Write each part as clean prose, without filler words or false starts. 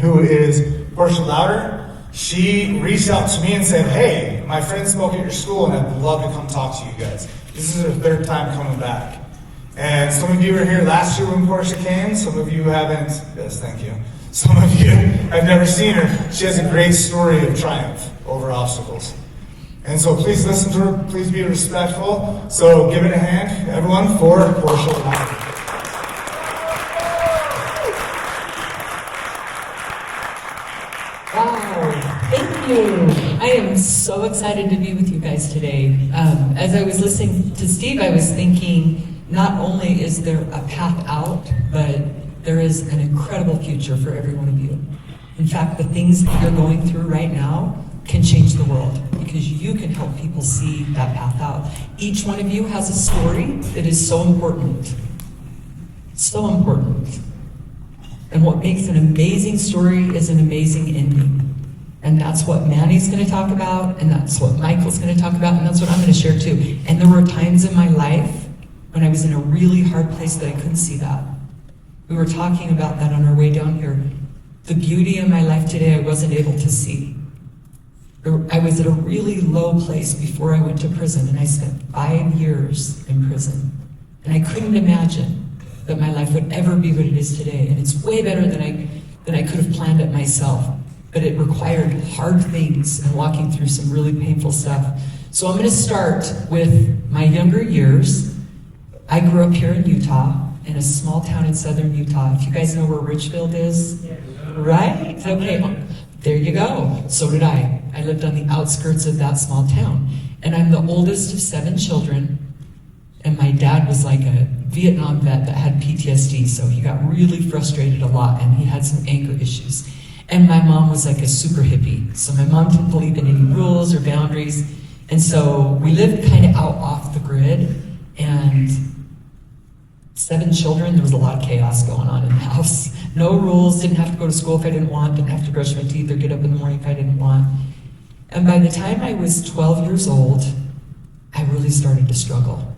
who is Portia Louder, she reached out to me and said, hey, my friend spoke at your school and I'd love to come talk to you guys. This is her third time coming back. And some of you were here last year when Portia came. Some of you haven't. Yes, thank you. Some of you have never seen her. She has a great story of triumph over obstacles. And so please listen to her. Please be respectful. So give it a hand, everyone, for Portia Louder. Wow, thank you. I am so excited to be with you guys today. As I was listening to Steve, I was thinking, not only is there a path out, but there is an incredible future for every one of you. In fact, the things that you're going through right now can change the world because you can help people see that path out. Each one of you has a story that is so important. So important. And what makes an amazing story is an amazing ending. And that's what Manny's going to talk about, and that's what Michael's going to talk about, and that's what I'm going to share too. And there were times in my life when I was in a really hard place that I couldn't see that. We were talking about that on our way down here. The beauty in my life today I wasn't able to see. I was at a really low place before I went to prison, and I spent 5 years in prison. And I couldn't imagine that my life would ever be what it is today. And it's way better than I could have planned it myself. But it required hard things and walking through some really painful stuff. So I'm going to start with my younger years. I grew up here in Utah, in a small town in southern Utah. If you guys know where Richfield is, right? Okay, there you go. So did I. I lived on the outskirts of that small town. And I'm the oldest of 7 children. And my dad was like a Vietnam vet that had PTSD, so he got really frustrated a lot, and he had some anger issues. And my mom was like a super hippie, so my mom didn't believe in any rules or boundaries. And so we lived kind of out off the grid, and 7 children, there was a lot of chaos going on in the house. No rules, didn't have to go to school if I didn't want, didn't have to brush my teeth or get up in the morning if I didn't want. And by the time I was 12 years old, I really started to struggle.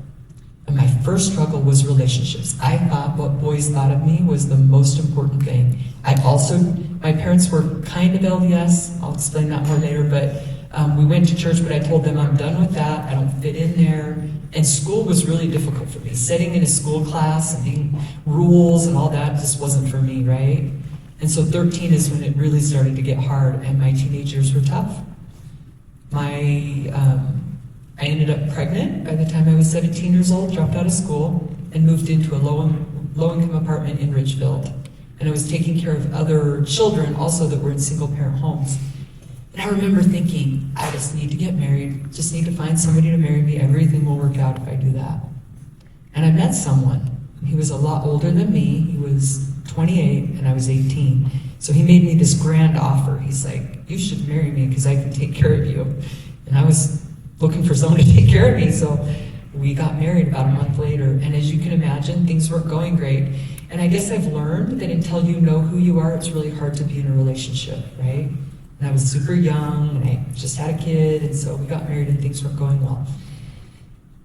And my first struggle was relationships. I thought what boys thought of me was the most important thing. My parents were kind of LDS, I'll explain that more later, but we went to church, but I told them I'm done with that, I don't fit in there. And school was really difficult for me. Sitting in a school class and being rules and all that just wasn't for me, right? And so 13 is when it really started to get hard, and my teenage years were tough. I ended up pregnant by the time I was 17 years old, dropped out of school, and moved into a low-income apartment in Richfield. And I was taking care of other children also that were in single-parent homes. And I remember thinking, I just need to get married, just need to find somebody to marry me, everything will work out if I do that. And I met someone. He was a lot older than me. He was 28 and I was 18. So he made me this grand offer. He's like, you should marry me because I can take care of you. And I was looking for someone to take care of me, so we got married about a month later. And as you can imagine, things weren't going great. And I guess I've learned that until you know who you are, it's really hard to be in a relationship, right? And I was super young, and I just had a kid, and so we got married and things weren't going well.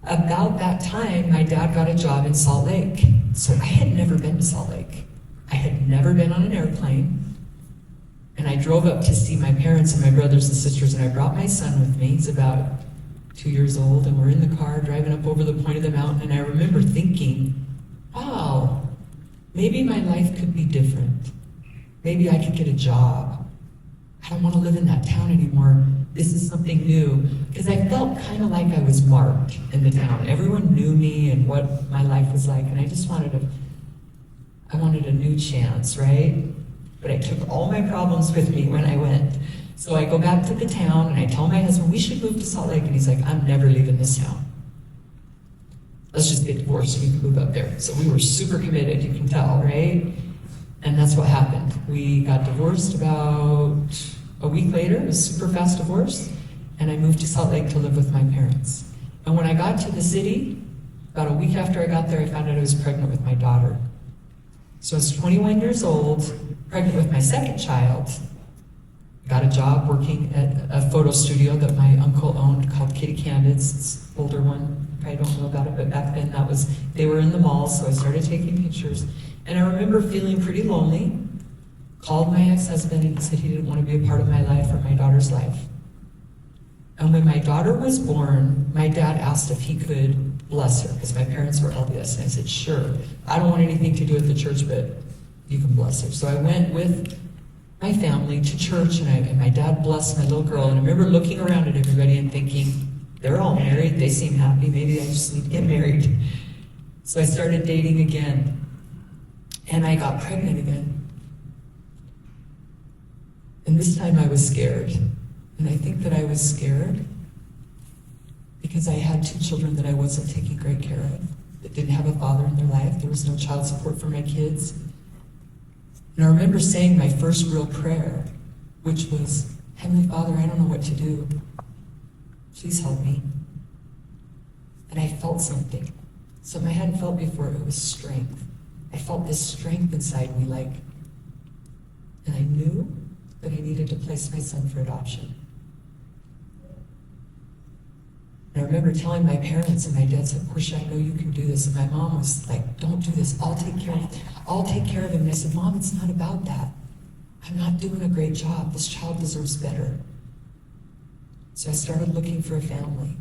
About that time, my dad got a job in Salt Lake. So I had never been to Salt Lake. I had never been on an airplane. And I drove up to see my parents and my brothers and sisters, and I brought my son with me. He's about 2 years old, and we're in the car driving up over the point of the mountain, and I remember thinking, wow, maybe my life could be different. Maybe I could get a job. I don't want to live in that town anymore. This is something new. Because I felt kind of like I was marked in the town. Everyone knew me and what my life was like, and I just wanted a new chance, right? But I took all my problems with me when I went. So I go back to the town and I tell my husband, we should move to Salt Lake. And he's like, I'm never leaving this town. Let's just get divorced so we can move up there. So we were super committed, you can tell, right? And that's what happened. We got divorced about a week later. It was a super fast divorce. And I moved to Salt Lake to live with my parents. And when I got to the city, about a week after I got there, I found out I was pregnant with my daughter. So I was 21 years old, pregnant with my second child. Got a job working at a photo studio that my uncle owned called Kitty Candids. It's an older one. You probably don't know about it, but back then they were in the mall, so I started taking pictures. And I remember feeling pretty lonely, called my ex-husband and said he didn't want to be a part of my life or my daughter's life. And when my daughter was born, my dad asked if he could bless her, because my parents were LDS. And I said, sure. I don't want anything to do with the church, but you can bless her. So I went with my family to church, and my dad blessed my little girl. And I remember looking around at everybody and thinking, they're all married. They seem happy. Maybe I just need to get married. So I started dating again. And I got pregnant again. And this time I was scared. And I think that I was scared because I had 2 children that I wasn't taking great care of, that didn't have a father in their life. There was no child support for my kids. And I remember saying my first real prayer, which was, Heavenly Father, I don't know what to do. Please help me. And I felt something. Something I hadn't felt before. It was strength. I felt this strength inside me, and I knew that I needed to place my son for adoption. And I remember telling my parents, and my dad said, Portia, I know you can do this. And my mom was like, don't do this. I'll take care of him. And I said, Mom, it's not about that. I'm not doing a great job. This child deserves better. So I started looking for a family.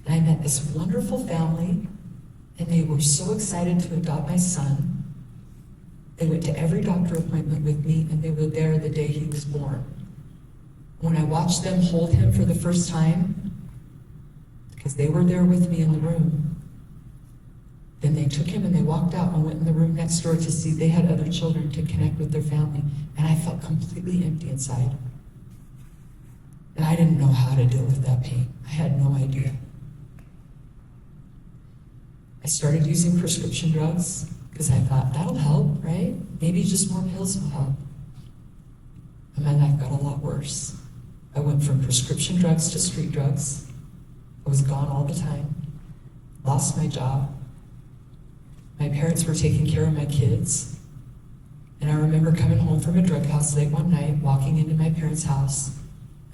And I met this wonderful family, and they were so excited to adopt my son. They went to every doctor appointment with me, and they were there the day he was born. When I watched them hold him for the first time, because they were there with me in the room, then they took him and they walked out and went in the room next door to see they had other children to connect with their family. And I felt completely empty inside. And I didn't know how to deal with that pain. I had no idea. I started using prescription drugs because I thought, that'll help, right? Maybe just more pills will help. And my life got a lot worse. I went from prescription drugs to street drugs. I was gone all the time. Lost my job. My parents were taking care of my kids. And I remember coming home from a drug house late one night, walking into my parents' house,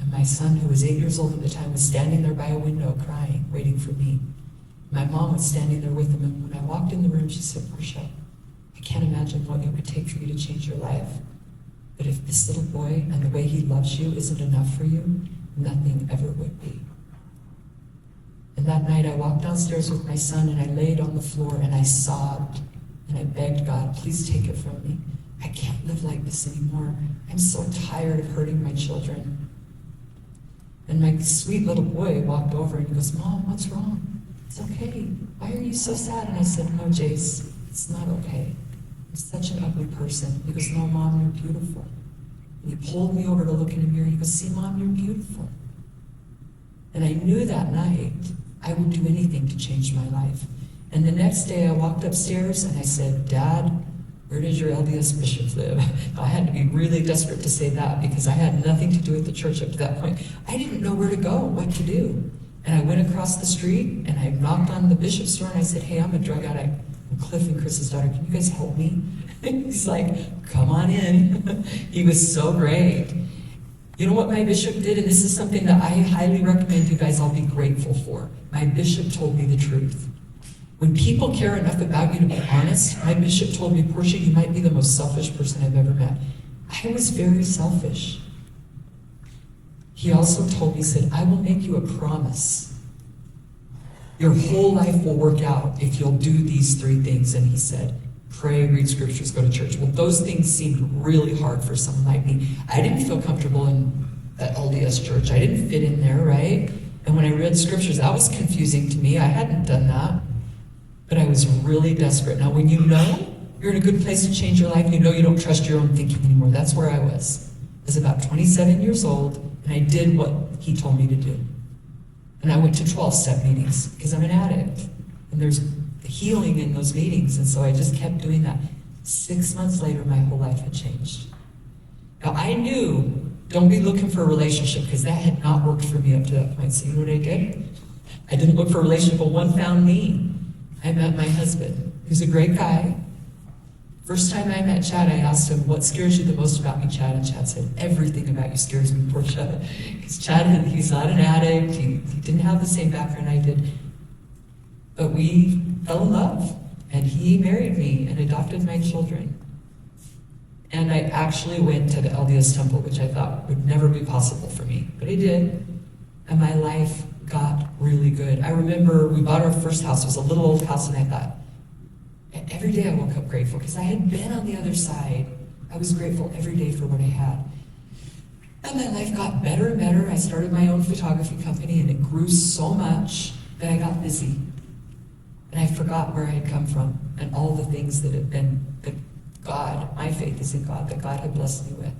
and my son, who was 8 years old at the time, was standing there by a window crying, waiting for me. My mom was standing there with him, and when I walked in the room, she said, Portia, I can't imagine what it would take for you to change your life. But if this little boy and the way he loves you isn't enough for you, nothing ever would be. And that night I walked downstairs with my son, and I laid on the floor and I sobbed and I begged God, please take it from me. I can't live like this anymore. I'm so tired of hurting my children. And my sweet little boy walked over and he goes, Mom, what's wrong? It's okay. Why are you so sad? And I said, no, Jace, it's not okay. I'm such an ugly person. He goes, no, Mom, you're beautiful. And he pulled me over to look in the mirror and he goes, see, Mom, you're beautiful. And I knew that night I would do anything to change my life. And the next day I walked upstairs and I said, Dad, where does your LDS bishop live? I had to be really desperate to say that because I had nothing to do with the church up to that point. I didn't know where to go, what to do. And I went across the street and I knocked on the bishop's door and I said, hey, I'm a drug addict. I'm Cliff and Chris's daughter. Can you guys help me? He's like, come on in. He was so great. You know what my bishop did? And this is something that I highly recommend you guys all be grateful for. My bishop told me the truth. When people care enough about you to be honest, my bishop told me, Portia, you might be the most selfish person I've ever met. I was very selfish. He also told me, he said, I will make you a promise. Your whole life will work out if you'll do these 3 things. And he said, pray, read scriptures, go to church. Well, those things seemed really hard for someone like me. I didn't feel comfortable in that LDS church. I didn't fit in there, right? And when I read scriptures, that was confusing to me. I hadn't done that. But I was really desperate. Now, when you know you're in a good place to change your life, you know you don't trust your own thinking anymore. That's where I was. I was about 27 years old, and I did what he told me to do. And I went to 12-step meetings because I'm an addict. And there's healing in those meetings, and so I just kept doing that. 6 months later, my whole life had changed. Now, I knew, don't be looking for a relationship because that had not worked for me up to that point. So you know what I did? I didn't look for a relationship, but one found me. I met my husband, who's a great guy. First time I met Chad, I asked him, what scares you the most about me, Chad? And Chad said, everything about you scares me, Portia. Because Chad, he's not an addict. He didn't have the same background I did. But we fell in love, and he married me and adopted my children. And I actually went to the LDS temple, which I thought would never be possible for me, but I did. And my life got really good. I remember we bought our first house. It was a little old house, and I thought, every day I woke up grateful because I had been on the other side. I was grateful every day for what I had. And my life got better and better. I started my own photography company, and it grew so much that I got busy. And I forgot where I had come from and all the things that had been, that God, my faith is in God, that God had blessed me with.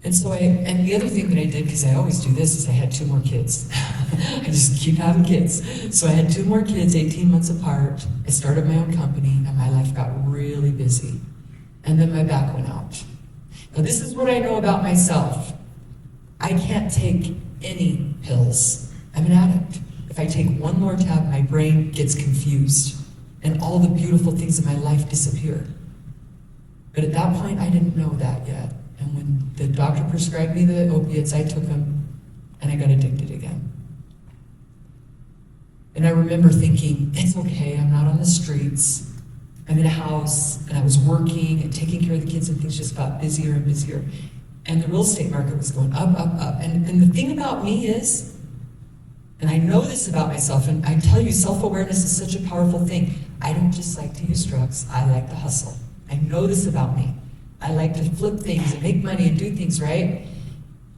And so and the other thing that I did, because I always do this, is I had 2 more kids. I just keep having kids. So I had 2 more kids, 18 months apart. I started my own company, and my life got really busy. And then my back went out. Now this is what I know about myself. I can't take any pills. I'm an addict. If I take one more tab, my brain gets confused, and all the beautiful things in my life disappear. But at that point, I didn't know that yet. And when the doctor prescribed me the opiates, I took them, and I got addicted again. And I remember thinking, it's okay, I'm not on the streets. I'm in a house, and I was working and taking care of the kids, and things just got busier and busier. And the real estate market was going up, up, up. And the thing about me is, and I know this about myself, and I tell you, self-awareness is such a powerful thing. I don't just like to use drugs, I like to hustle. I know this about me. I like to flip things and make money and do things right.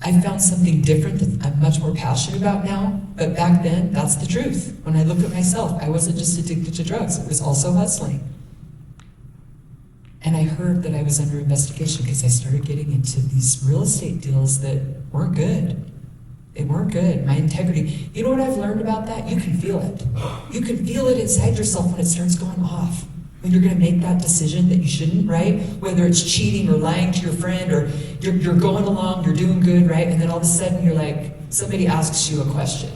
I found something different that I'm much more passionate about now, but back then, that's the truth. When I look at myself, I wasn't just addicted to drugs, it was also hustling. And I heard that I was under investigation because I started getting into these real estate deals that weren't good. They weren't good. My integrity. You know what I've learned about that? You can feel it. You can feel it inside yourself when it starts going off. When you're going to make that decision that you shouldn't, right? Whether it's cheating or lying to your friend, or you're going along, you're doing good, right? And then all of a sudden you're like, somebody asks you a question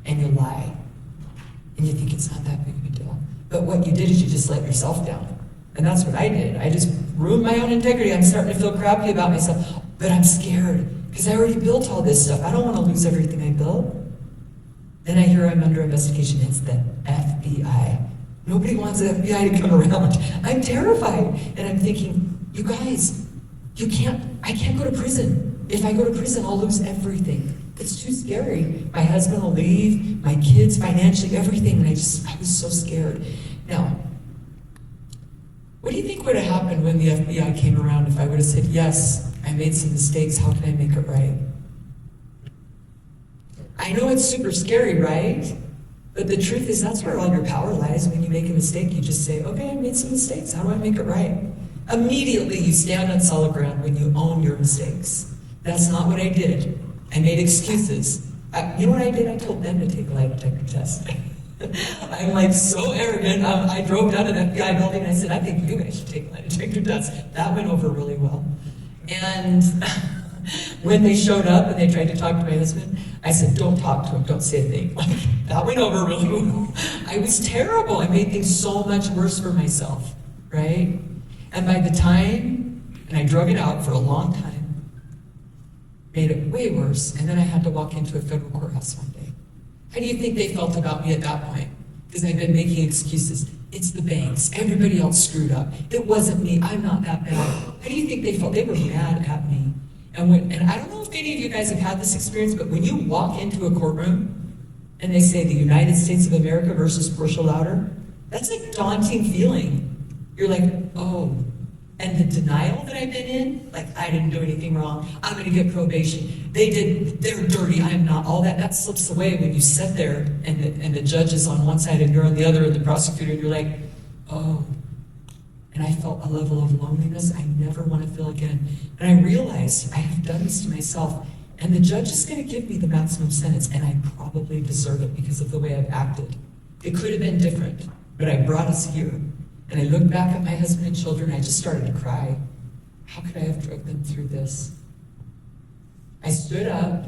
and you lie. And you think it's not that big of a deal. But what you did is you just let yourself down. And that's what I did. I just ruined my own integrity. I'm starting to feel crappy about myself. But I'm scared because I already built all this stuff. I don't want to lose everything I built. Then I hear I'm under investigation. It's the FBI. Nobody wants the FBI to come around. I'm terrified. And I'm thinking, you guys, I can't go to prison. If I go to prison, I'll lose everything. It's too scary. My husband will leave, my kids, financially, everything. And I was so scared. Now, what do you think would have happened when the FBI came around if I would have said, yes, I made some mistakes, how can I make it right? I know it's super scary, right? But the truth is that's where all your power lies. When you make a mistake, you just say, okay, I made some mistakes, how do I make it right? Immediately you stand on solid ground when you own your mistakes. That's not what I did. I made excuses. You know what I did? I told them to take a lie detector test. I'm like so arrogant. I drove down to the FBI building and I said, I think you guys should take a lie detector test. That went over really well. And when they showed up and they tried to talk to my husband, I said, don't talk to him, don't say a thing. That went over really well. I was terrible. I made things so much worse for myself, right? And by the time, and I drug it out for a long time, made it way worse, and then I had to walk into a federal courthouse one day. How do you think they felt about me at that point? Because I've been making excuses. It's the banks. Everybody else screwed up. It wasn't me. I'm not that bad. How do you think they felt? They were mad at me. And I don't know if any of you guys have had this experience, but when you walk into a courtroom and they say the United States of America versus Portia, that's a daunting feeling. You're like, oh. And the denial that I've been in, like I didn't do anything wrong, I'm gonna get probation. They're dirty, I'm not. All that slips away when you sit there and the judge is on one side and you're on the other, and the prosecutor, and you're like, oh. And I felt a level of loneliness I never want to feel again. And I realized I have done this to myself, and the judge is gonna give me the maximum sentence, and I probably deserve it because of the way I've acted. It could have been different, but I brought us here. And I looked back at my husband and children, I just started to cry. How could I have drugged them through this? I stood up,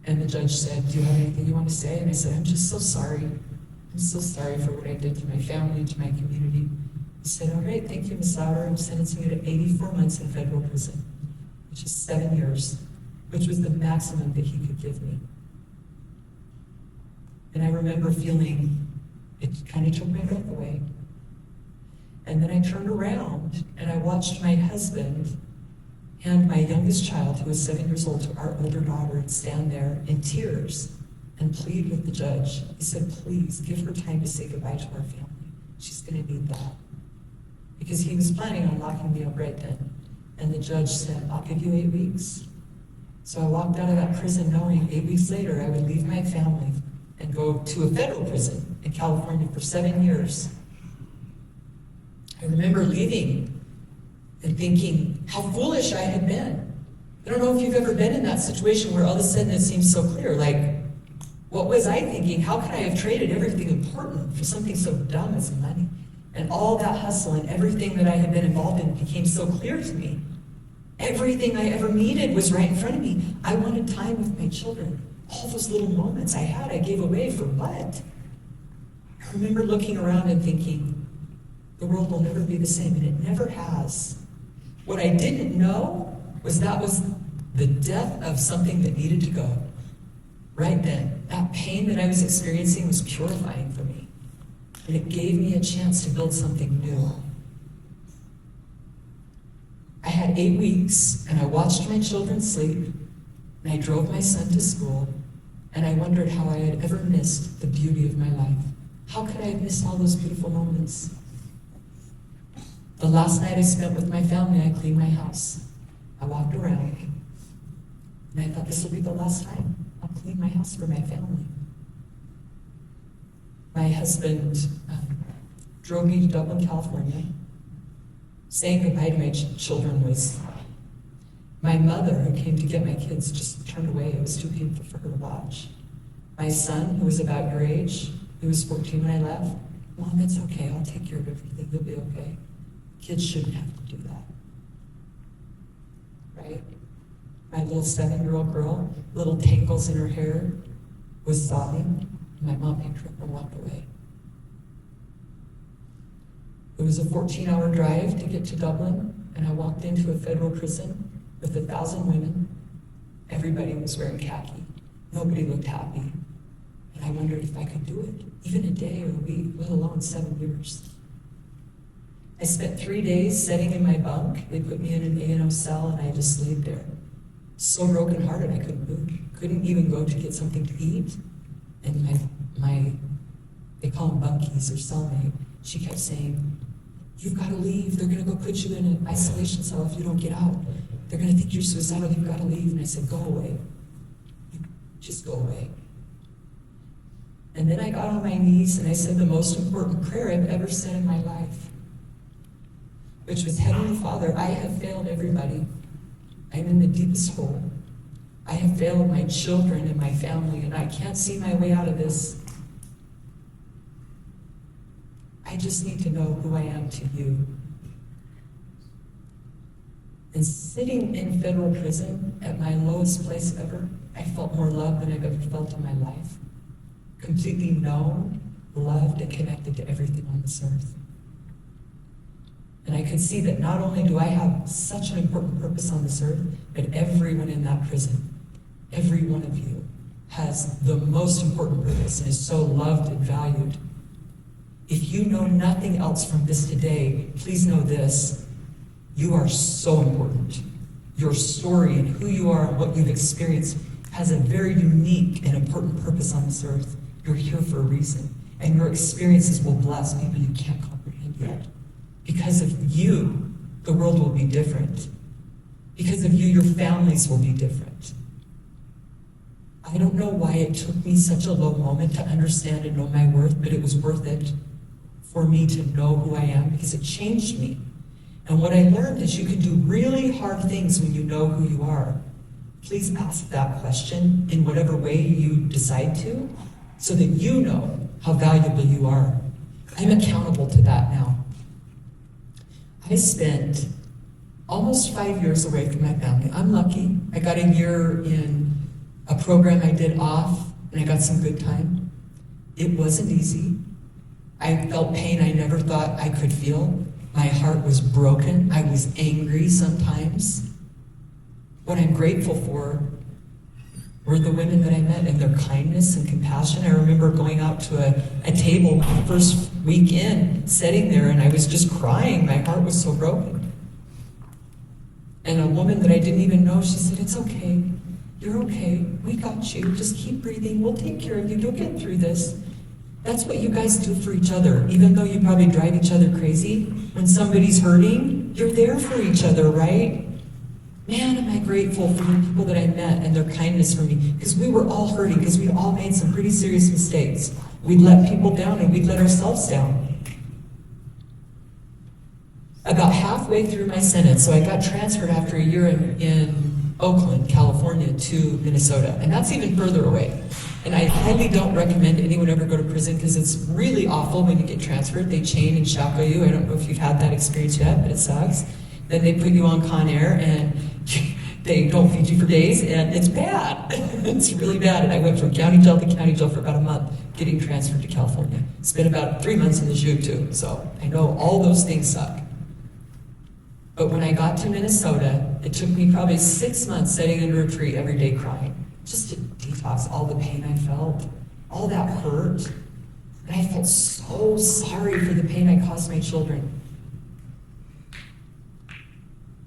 and the judge said, do you have anything you want to say? And I said, I'm just so sorry. I'm so sorry for what I did to my family, to my community. He said, all right, thank you, Ms. Lauder. I'm sentencing you to 84 months in federal prison, which is 7 years, which was the maximum that he could give me. And I remember feeling, it kind of took my breath away. And then I turned around and I watched my husband hand my youngest child, who was 7 years old, to our older daughter and stand there in tears and plead with the judge. He said, please give her time to say goodbye to our family. She's going to need that. Because he was planning on locking me up right then. And the judge said, I'll give you 8 weeks. So I walked out of that prison knowing 8 weeks later I would leave my family and go to a federal prison in California for 7 years. I remember leaving and thinking how foolish I had been. I don't know if you've ever been in that situation where all of a sudden it seems so clear, like, what was I thinking? How could I have traded everything important for something so dumb as money? And all that hustle and everything that I had been involved in became so clear to me. Everything I ever needed was right in front of me. I wanted time with my children. All those little moments I had, I gave away for what? I remember looking around and thinking, the world will never be the same, and it never has. What I didn't know was that was the death of something that needed to go. Right then, that pain that I was experiencing was purifying for me. And it gave me a chance to build something new. I had 8 weeks, and I watched my children sleep, and I drove my son to school, and I wondered how I had ever missed the beauty of my life. How could I have missed all those beautiful moments? The last night I spent with my family, I cleaned my house. I walked around, and I thought this will be the last time I'll clean my house for my family. My husband drove me to Dublin, California. Saying goodbye to my children was, my mother, who came to get my kids, just turned away. It was too painful for her to watch. My son, who was about your age, he was 14 when I left. Mom, it's okay. I'll take care of everything. You'll be okay. Kids shouldn't have to do that. Right? My little 7-year-old girl, little tangles in her hair, was sobbing. My mom picked her up and walked away. It was a 14-hour drive to get to Dublin, and I walked into a federal prison with 1,000 women. Everybody was wearing khaki. Nobody looked happy. And I wondered if I could do it, even a day or a week, let alone 7 years. I spent 3 days sitting in my bunk. They put me in an A&O cell, and I just laid there. So brokenhearted, I couldn't move. Couldn't even go to get something to eat. And my they call them bunkies or cellmate, she kept saying, you've got to leave. They're going to go put you in an isolation cell if you don't get out. They're going to think you're suicidal. You've got to leave. And I said, go away. Just go away. And then I got on my knees and I said the most important prayer I've ever said in my life, which was, Heavenly Father, I have failed everybody. I'm in the deepest hole. I have failed my children and my family, and I can't see my way out of this. I just need to know who I am to you. And sitting in federal prison at my lowest place ever, I felt more love than I've ever felt in my life. Completely known, loved, and connected to everything on this earth. And I could see that not only do I have such an important purpose on this earth, but everyone in that prison, every one of you, has the most important purpose and is so loved and valued. If you know nothing else from this today, please know this: you are so important. Your story and who you are and what you've experienced has a very unique and important purpose on this earth. You're here for a reason, and your experiences will bless people you can't comprehend yet. Because of you, the world will be different. Because of you, your families will be different. I don't know why it took me such a low moment to understand and know my worth, but it was worth it for me to know who I am, because it changed me. And what I learned is you can do really hard things when you know who you are. Please ask that question in whatever way you decide to, so that you know how valuable you are. I'm accountable to that now. I spent almost 5 years away from my family. I'm lucky. I got a year in a program I did off, and I got some good time. It wasn't easy. I felt pain I never thought I could feel. My heart was broken. I was angry sometimes. What I'm grateful for were the women that I met and their kindness and compassion. I remember going out to a table, my first weekend sitting there and I was just crying. My heart was so broken. And a woman that I didn't even know, she said, "It's okay. You're okay. We got you. Just keep breathing. We'll take care of you. You'll get through this." That's what you guys do for each other. Even though you probably drive each other crazy, when somebody's hurting, you're there for each other, right? Man, am I grateful for the people that I met and their kindness for me. Because we were all hurting, because we all made some pretty serious mistakes. We'd let people down and we'd let ourselves down. About halfway through my sentence, so I got transferred after a year in Oakland, California to Minnesota, and that's even further away. And I highly don't recommend anyone ever go to prison because it's really awful when you get transferred. They chain and shackle you. I don't know if you've had that experience yet, but it sucks. Then they put you on Con Air and they don't feed you for days, and it's bad. It's really bad. And I went from county jail to county jail for about a month, getting transferred to California. Spent about 3 months in the SHU too, so I know all those things suck. But when I got to Minnesota, it took me probably 6 months sitting under a tree every day crying, just to detox all the pain I felt, all that hurt. And I felt so sorry for the pain I caused my children.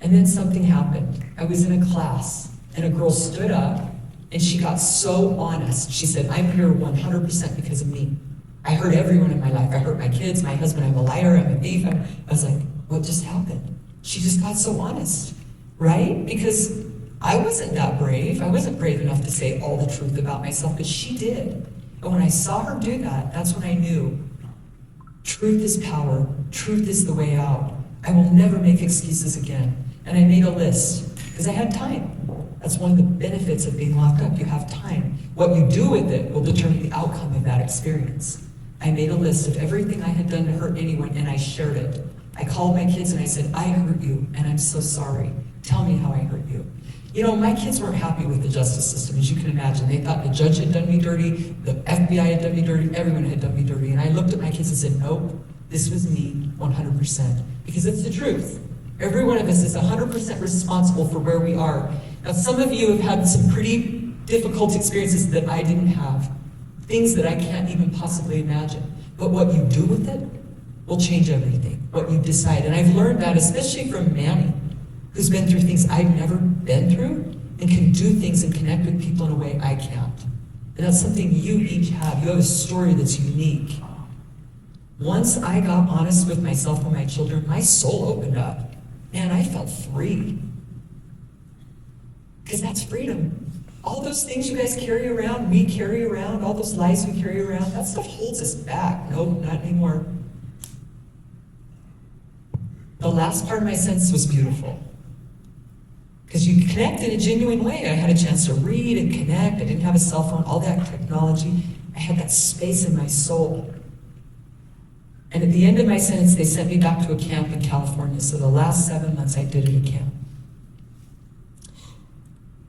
And then something happened. I was in a class, and a girl stood up, and she got so honest. She said, "I'm here 100% because of me. I hurt everyone in my life. I hurt my kids, my husband, I'm a liar, I'm a thief." I was like, what just happened? She just got so honest, right? Because I wasn't that brave. I wasn't brave enough to say all the truth about myself, but she did. And when I saw her do that, that's when I knew truth is power. Truth is the way out. I will never make excuses again. And I made a list because I had time. That's one of the benefits of being locked up. You have time. What you do with it will determine the outcome of that experience. I made a list of everything I had done to hurt anyone, and I shared it. I called my kids and I said, "I hurt you, and I'm so sorry. Tell me how I hurt you." You know, my kids weren't happy with the justice system, as you can imagine. They thought the judge had done me dirty, the FBI had done me dirty, everyone had done me dirty. And I looked at my kids and said, "Nope, this was me 100%. Because it's the truth. Every one of us is 100% responsible for where we are. Now, some of you have had some pretty difficult experiences that I didn't have, things that I can't even possibly imagine. But what you do with it will change everything, what you decide. And I've learned that, especially from Manny, who's been through things I've never been through and can do things and connect with people in a way I can't. And that's something you each have. You have a story that's unique. Once I got honest with myself and my children, my soul opened up. Man, I felt free. Because that's freedom. All those things you guys carry around, we carry around, all those lies we carry around, that stuff holds us back. Nope, not anymore. The last part of my sentence was beautiful. Because you connect in a genuine way. I had a chance to read and connect. I didn't have a cell phone, all that technology. I had that space in my soul. And at the end of my sentence, they sent me back to a camp in California. So the last 7 months I did at a camp.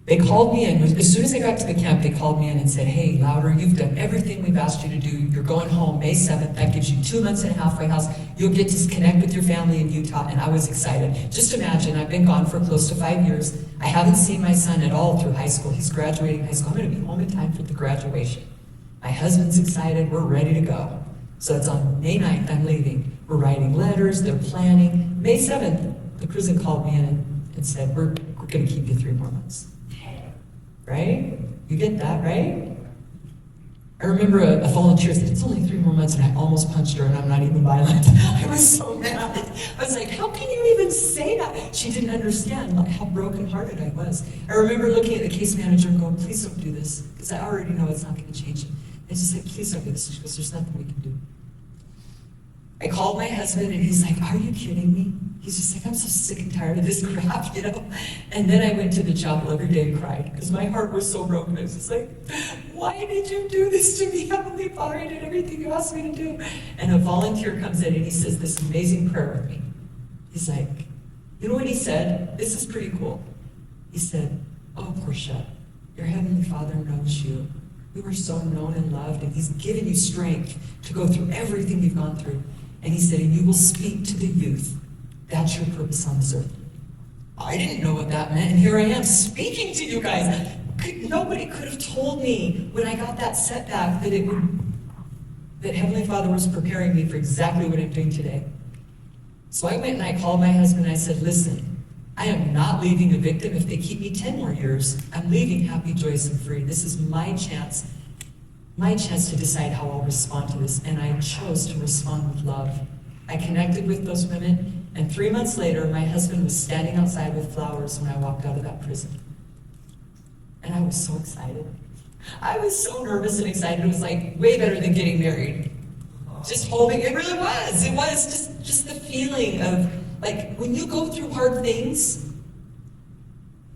They called me in. As soon as I got to the camp, they called me in and said, "Hey, Louder, you've done everything we've asked you to do. You're going home May 7th. That gives you 2 months in a halfway house. You'll get to connect with your family in Utah." And I was excited. Just imagine, I've been gone for close to 5 years. I haven't seen my son at all through high school. He's graduating high school. I'm going to be home in time for the graduation. My husband's excited. We're ready to go. So it's on May 9th, I'm leaving. We're writing letters. They're planning. May 7th, the prison called me in and said, we're going to keep you 3 more months. Right? You get that, right? I remember a volunteer said, "It's only 3 more months," and I almost punched her, and I'm not even violent. I was so mad. I was like, how can you even say that? She didn't understand how brokenhearted I was. I remember looking at the case manager and going, "Please don't do this," because I already know it's not going to change it. I just said, "Please don't do this." She goes, "There's nothing we can do." I called my husband, and he's like, "Are you kidding me?" He's just like, "I'm so sick and tired of this crap, you know?" And then I went to the chapel every day and cried because my heart was so broken. I was just like, "Why did you do this to me, Heavenly Father? I did everything you asked me to do." And a volunteer comes in and he says this amazing prayer with me. He's like, you know what he said? This is pretty cool. He said, "Oh, Portia, your Heavenly Father knows you. You are so known and loved, and He's given you strength to go through everything you've gone through." And he said, "And you will speak to the youth. That's your purpose on this earth." I didn't know what that meant, and here I am speaking to you guys. Nobody could have told me when I got that setback that it would that Heavenly Father was preparing me for exactly what I'm doing today. So I went and I called my husband and I said, listen, I am not leaving a victim if they keep me 10 more years. I'm leaving happy, joyous, and free. This is my chance to decide how I'll respond to this. And I chose to respond with love. I connected with those women, and 3 months later, my husband was standing outside with flowers when I walked out of that prison. And I was so excited. I was so nervous and excited. It was like way better than getting married. Just holding, it really was. It was just the feeling of, like, when you go through hard things,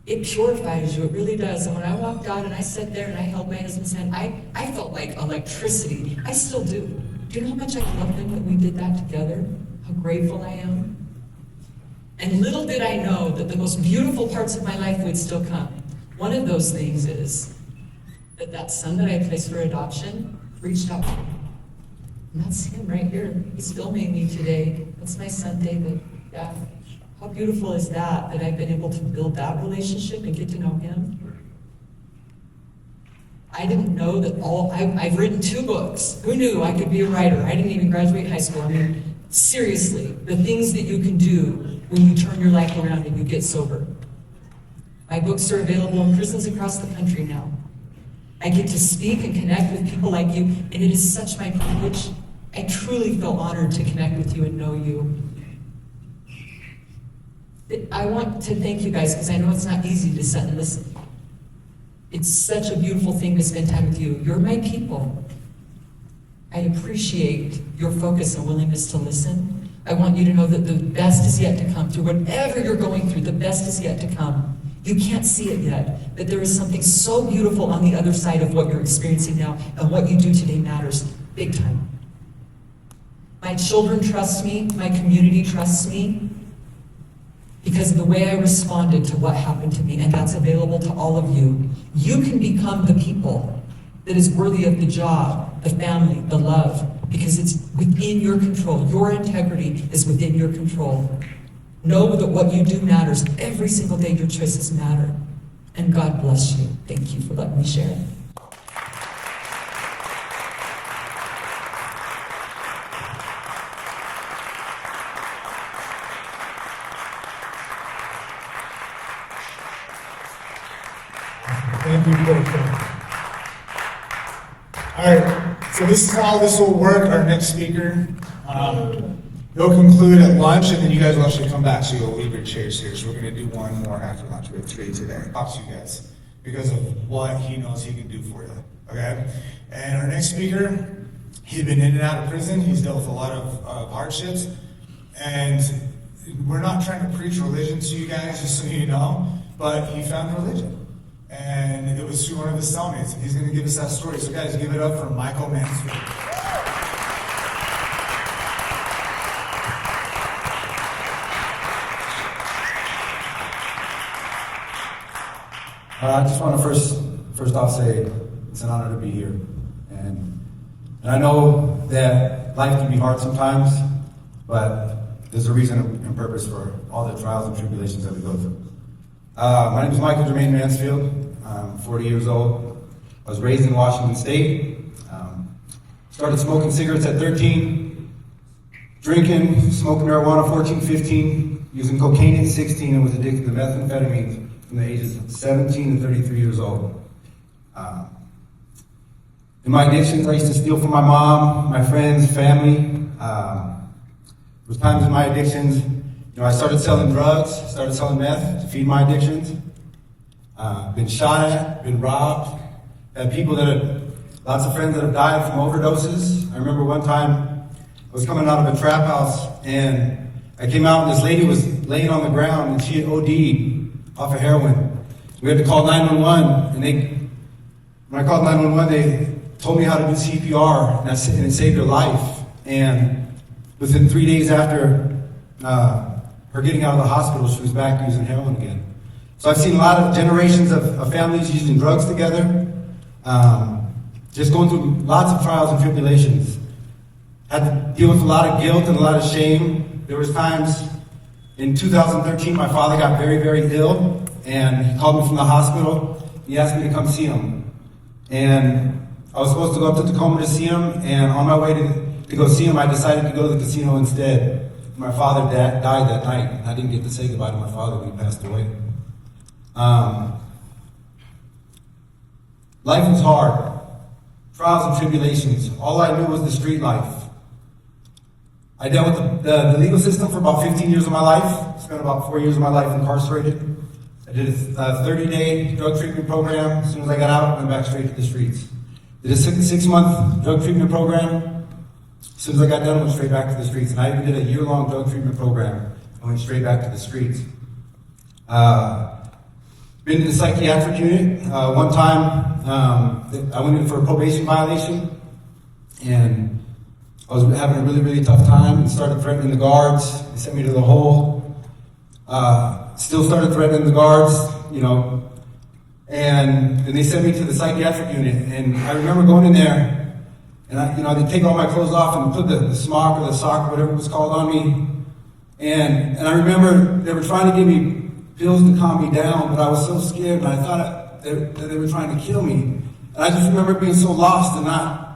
it purifies you, it really does. And when I walked out and I sat there and I held my husband's hand, I felt like electricity. I still do. Do you know how much I love him that we did that together? How grateful I am? And little did I know that the most beautiful parts of my life would still come. One of those things is that son that I placed for adoption reached out to me. And that's him right here. He's filming me today. That's my son, David. Yeah. How beautiful is that I've been able to build that relationship and get to know him? I didn't know that I've written 2 books. Who knew I could be a writer? I didn't even graduate high school. I mean, seriously, the things that you can do when you turn your life around and you get sober. My books are available in prisons across the country now. I get to speak and connect with people like you, and it is such my privilege. I truly feel honored to connect with you and know you. I want to thank you guys, because I know it's not easy to sit and listen. It's such a beautiful thing to spend time with you. You're my people. I appreciate your focus and willingness to listen. I want you to know that the best is yet to come. Through whatever you're going through, the best is yet to come. You can't see it yet, but there is something so beautiful on the other side of what you're experiencing now, and what you do today matters big time. My children trust me, my community trusts me, because of the way I responded to what happened to me, and that's available to all of you. You can become the people that is worthy of the job, the family, the love, because it's within your control. Your integrity is within your control. Know that what you do matters. Every single day your choices matter. And God bless you. Thank you for letting me share. Thank you, Portia. All right, so this is how this will work. Our next speaker, they'll conclude at lunch, and then you guys will actually come back, so you'll leave your chairs here. So we're going to do one more after lunch. We have 3 today. Talk to you guys because of what he knows he can do for you. Okay? And our next speaker, he'd been in and out of prison. He's dealt with a lot of hardships, and we're not trying to preach religion to you guys, just so you know, but he found religion. And it was through one of his cellmates, and he's going to give us that story. So guys, give it up for Michael Mansfield. I just want to first off say it's an honor to be here. And I know that life can be hard sometimes, but there's a reason and purpose for all the trials and tribulations that we go through. My name is Michael Jermaine Mansfield. I'm 40 years old. I was raised in Washington State. Started smoking cigarettes at 13, drinking, smoking marijuana 14, 15, using cocaine at 16, and was addicted to methamphetamine from the ages of 17 to 33 years old. In my addictions, I used to steal from my mom, my friends, family. There was times in my addictions, I started selling drugs, started selling meth to feed my addictions. Been shot at, been robbed. Had people lots of friends that have died from overdoses. I remember one time I was coming out of a trap house and I came out and this lady was laying on the ground and she had OD'd off of heroin. We had to call 911 and when I called 911, they told me how to do CPR and it saved her life. And within 3 days after her getting out of the hospital, she was back using heroin again. So I've seen a lot of generations of families using drugs together, just going through lots of trials and tribulations. Had to deal with a lot of guilt and a lot of shame. There was times in 2013, my father got very, very ill, and he called me from the hospital. He asked me to come see him. And I was supposed to go up to Tacoma to see him, and on my way to go see him, I decided to go to the casino instead. My father died that night, and I didn't get to say goodbye to my father when he passed away. Life was hard. Trials and tribulations. All I knew was the street life. I dealt with the legal system for about 15 years of my life. Spent about 4 years of my life incarcerated. I did a 30-day drug treatment program. As soon as I got out, I went back straight to the streets. Did a 6-month drug treatment program. As soon as I got done, I went straight back to the streets. And I even did a year-long drug treatment program. I went straight back to the streets. Been in the psychiatric unit. One time, I went in for a probation violation, and I was having a really, really tough time and started threatening the guards. They sent me to the hole. Still started threatening the guards, and they sent me to the psychiatric unit. And I remember going in there, and they'd take all my clothes off and put the smock or the sock or whatever it was called on me. And I remember they were trying to give me pills to calm me down, but I was so scared, and I thought that they were trying to kill me. And I just remember being so lost and not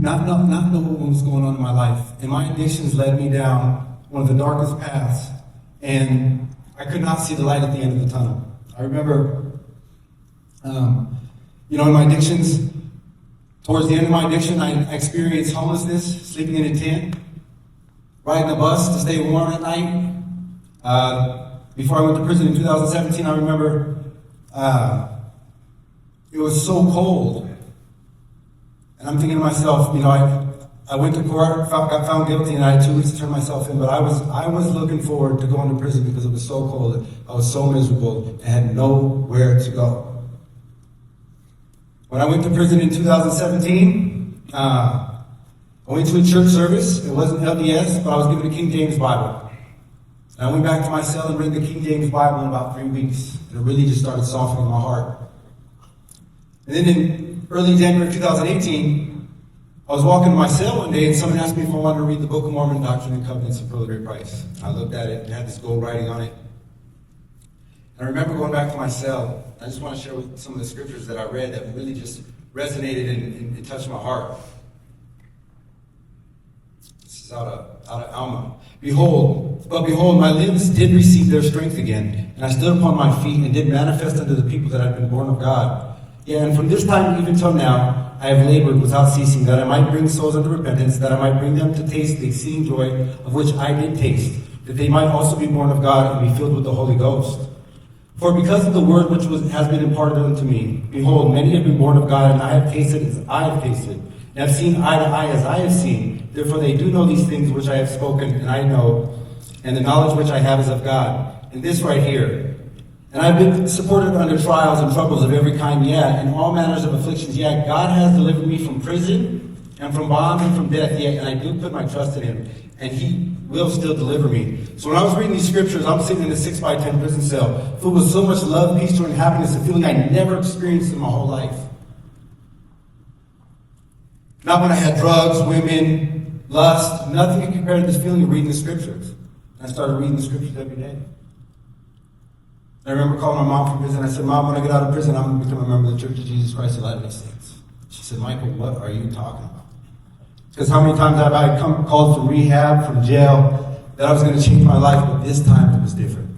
knowing what was going on in my life. And my addictions led me down one of the darkest paths, and I could not see the light at the end of the tunnel. I remember, in my addictions, towards the end of my addiction, I experienced homelessness, sleeping in a tent, riding a bus to stay warm at night. Before I went to prison in 2017, I remember it was so cold. And I'm thinking to myself, I went to court, got found guilty, and I had 2 weeks to turn myself in. But I was looking forward to going to prison because it was so cold. I was so miserable and had nowhere to go. When I went to prison in 2017, I went to a church service. It wasn't LDS, but I was given a King James Bible. And I went back to my cell and read the King James Bible in about 3 weeks. And it really just started softening my heart. And then in early January 2018, I was walking to my cell one day, and someone asked me if I wanted to read the Book of Mormon, Doctrine and Covenants of Pearl of Great Price. I looked at it, and it had this gold writing on it. And I remember going back to my cell. I just want to share with some of the scriptures that I read that really just resonated and touched my heart. This is out of Alma. Behold, my limbs did receive their strength again, and I stood upon my feet and did manifest unto the people that I had been born of God. Yeah, and from this time even till now, I have labored without ceasing, that I might bring souls unto repentance, that I might bring them to taste the exceeding joy of which I did taste, that they might also be born of God and be filled with the Holy Ghost. For because of the word which has been imparted unto me, behold, many have been born of God, and I have tasted as I have tasted, and have seen eye to eye as I have seen. Therefore they do know these things which I have spoken, and I know, and the knowledge which I have is of God. And this right here. And I've been supported under trials and troubles of every kind, and all manners of afflictions, God has delivered me from prison, and from bonds, and from death, and I do put my trust in him, and he will still deliver me. So when I was reading these scriptures, I'm sitting in a 6x10 prison cell, filled with so much love, peace, joy, and happiness, a feeling I never experienced in my whole life. Not when I had drugs, women, lust, nothing can compare to this feeling of reading the scriptures. I started reading the scriptures every day. I remember calling my mom from prison. I said, Mom, when I get out of prison, I'm going to become a member of the Church of Jesus Christ of Latter-day Saints. She said, Michael, what are you talking about? Because how many times have I called from rehab, from jail, that I was going to change my life, but this time it was different.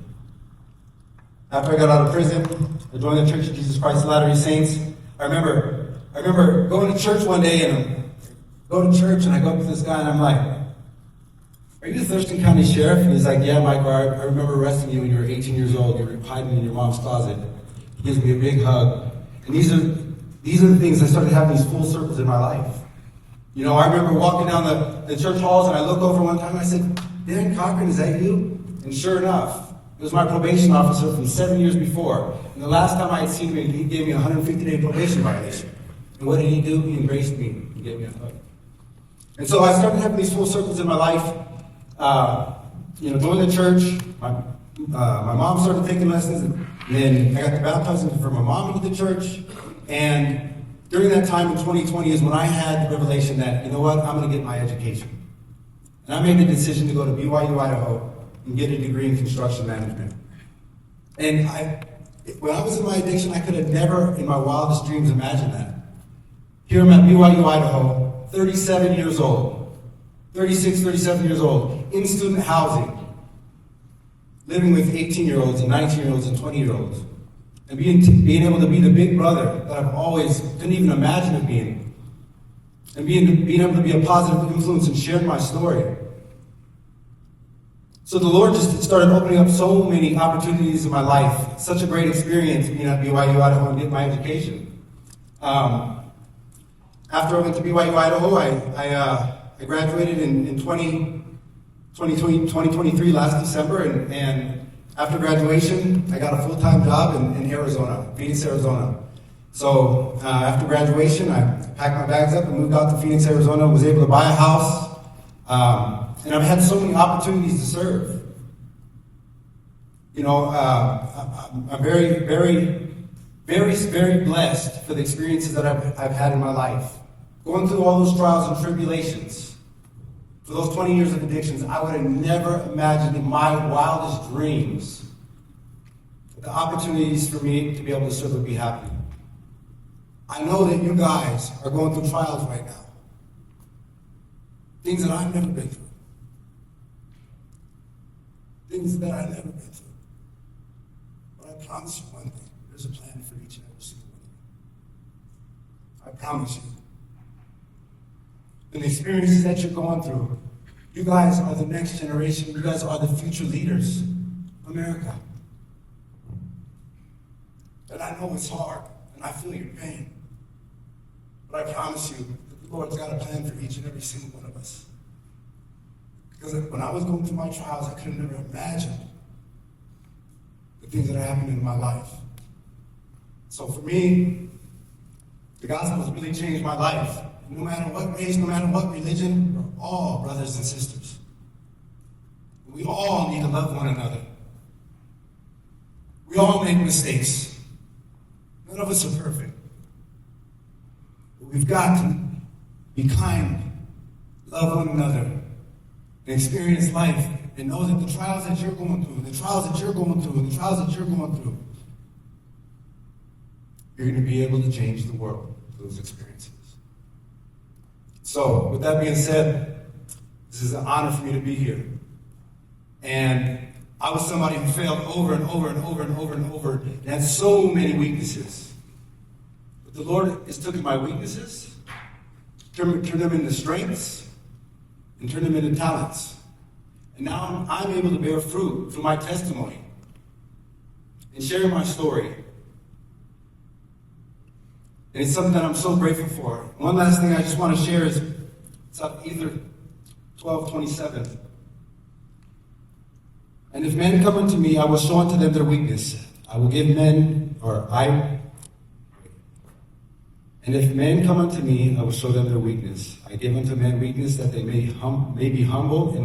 After I got out of prison, I joined the Church of Jesus Christ of Latter-day Saints. I remember going to church one day, and I'm going to church, and I go up to this guy, and I'm like, are you the Thurston County Sheriff? And he's like, yeah, Michael, I remember arresting you when you were 18 years old. You were hiding in your mom's closet. He gives me a big hug. And these are the things I started having these full circles in my life. I remember walking down the church halls, and I looked over one time, and I said, Dan Cochran, is that you? And sure enough, it was my probation officer from 7 years before. And the last time I had seen him, he gave me a 150-day probation violation. And what did he do? He embraced me and gave me a hug. And so I started having these full circles in my life. Joined the church. My mom started taking lessons, and then I got the baptizing for my mom into the church. And during that time in 2020 is when I had the revelation that, I'm going to get my education. And I made the decision to go to BYU, Idaho, and get a degree in construction management. And When I was in my addiction, I could have never in my wildest dreams imagined that. Here I'm at BYU, Idaho, 37 years old, 36, 37 years old, in student housing, living with 18-year-olds and 19-year-olds and 20-year-olds, and being able to be the big brother that I've always couldn't even imagine of being, and being able to be a positive influence and share my story. So the Lord just started opening up so many opportunities in my life. Such a great experience being at BYU, Idaho, and getting my education. After I went to BYU, Idaho, I graduated in 2023, last December, and after graduation, I got a full-time job in Arizona, Phoenix, Arizona. So after graduation, I packed my bags up and moved out to Phoenix, Arizona, was able to buy a house, and I've had so many opportunities to serve. You know, I'm very, very, very, very blessed for the experiences that I've had in my life. Going through all those trials and tribulations, for those 20 years of addictions, I would have never imagined in my wildest dreams the opportunities for me to be able to serve would be happening. I know that you guys are going through trials right now. Things that I've never been through. Things that I've never been through. But I promise you one thing, there's a plan for each and every single one of you. I promise you. And the experiences that you're going through, you guys are the next generation. You guys are the future leaders of America. And I know it's hard, and I feel your pain. But I promise you that the Lord's got a plan for each and every single one of us. Because when I was going through my trials, I could have never imagined the things that are happening in my life. So for me, the gospel has really changed my life. No matter what race, no matter what religion, we're all brothers and sisters. We all need to love one another. We all make mistakes. None of us are perfect. But we've got to be kind, love one another, and experience life, and know that the trials that you're going through, the trials that you're going through, and the trials that you're going through, you're going to be able to change the world through those experiences. So, with that being said, this is an honor for me to be here. And I was somebody who failed over and over and over and over and over, and had so many weaknesses. But the Lord has taken my weaknesses, turned them into strengths, and turned them into talents. And now I'm able to bear fruit through my testimony and share my story. And it's something that I'm so grateful for. One last thing I just want to share is, it's up either 12:27. And if men come unto me, I will show unto them their weakness. I will give men, And if men come unto me, I will show them their weakness. I give unto men weakness that they may be humble, and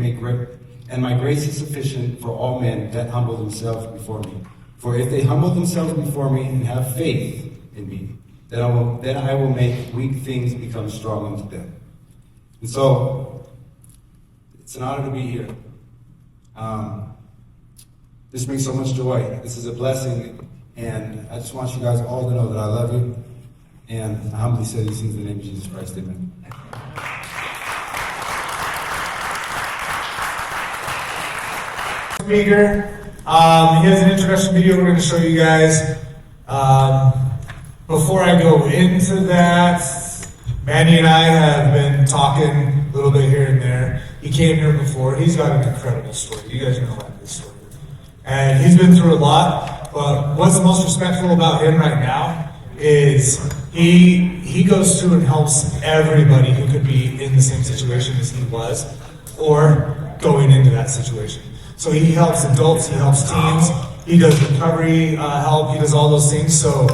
my grace is sufficient for all men that humble themselves before me. For if they humble themselves before me and have faith in me, then I will make weak things become strong unto them. And so, it's an honor to be here. This brings so much joy. This is a blessing, and I just want you guys all to know that I love you. And I humbly say these things in the name of Jesus Christ. Amen. Speaker. He has an introduction video we're going to show you guys. Before I go into that, Manny and I have been talking a little bit here and there. He came here before. He's got an incredible story. You guys are going to like this story. And he's been through a lot, but what's most respectful about him right now is he goes through and helps everybody who could be in the same situation as he was, or going into that situation. So he helps adults, he helps teens, he does recovery help, he does all those things. So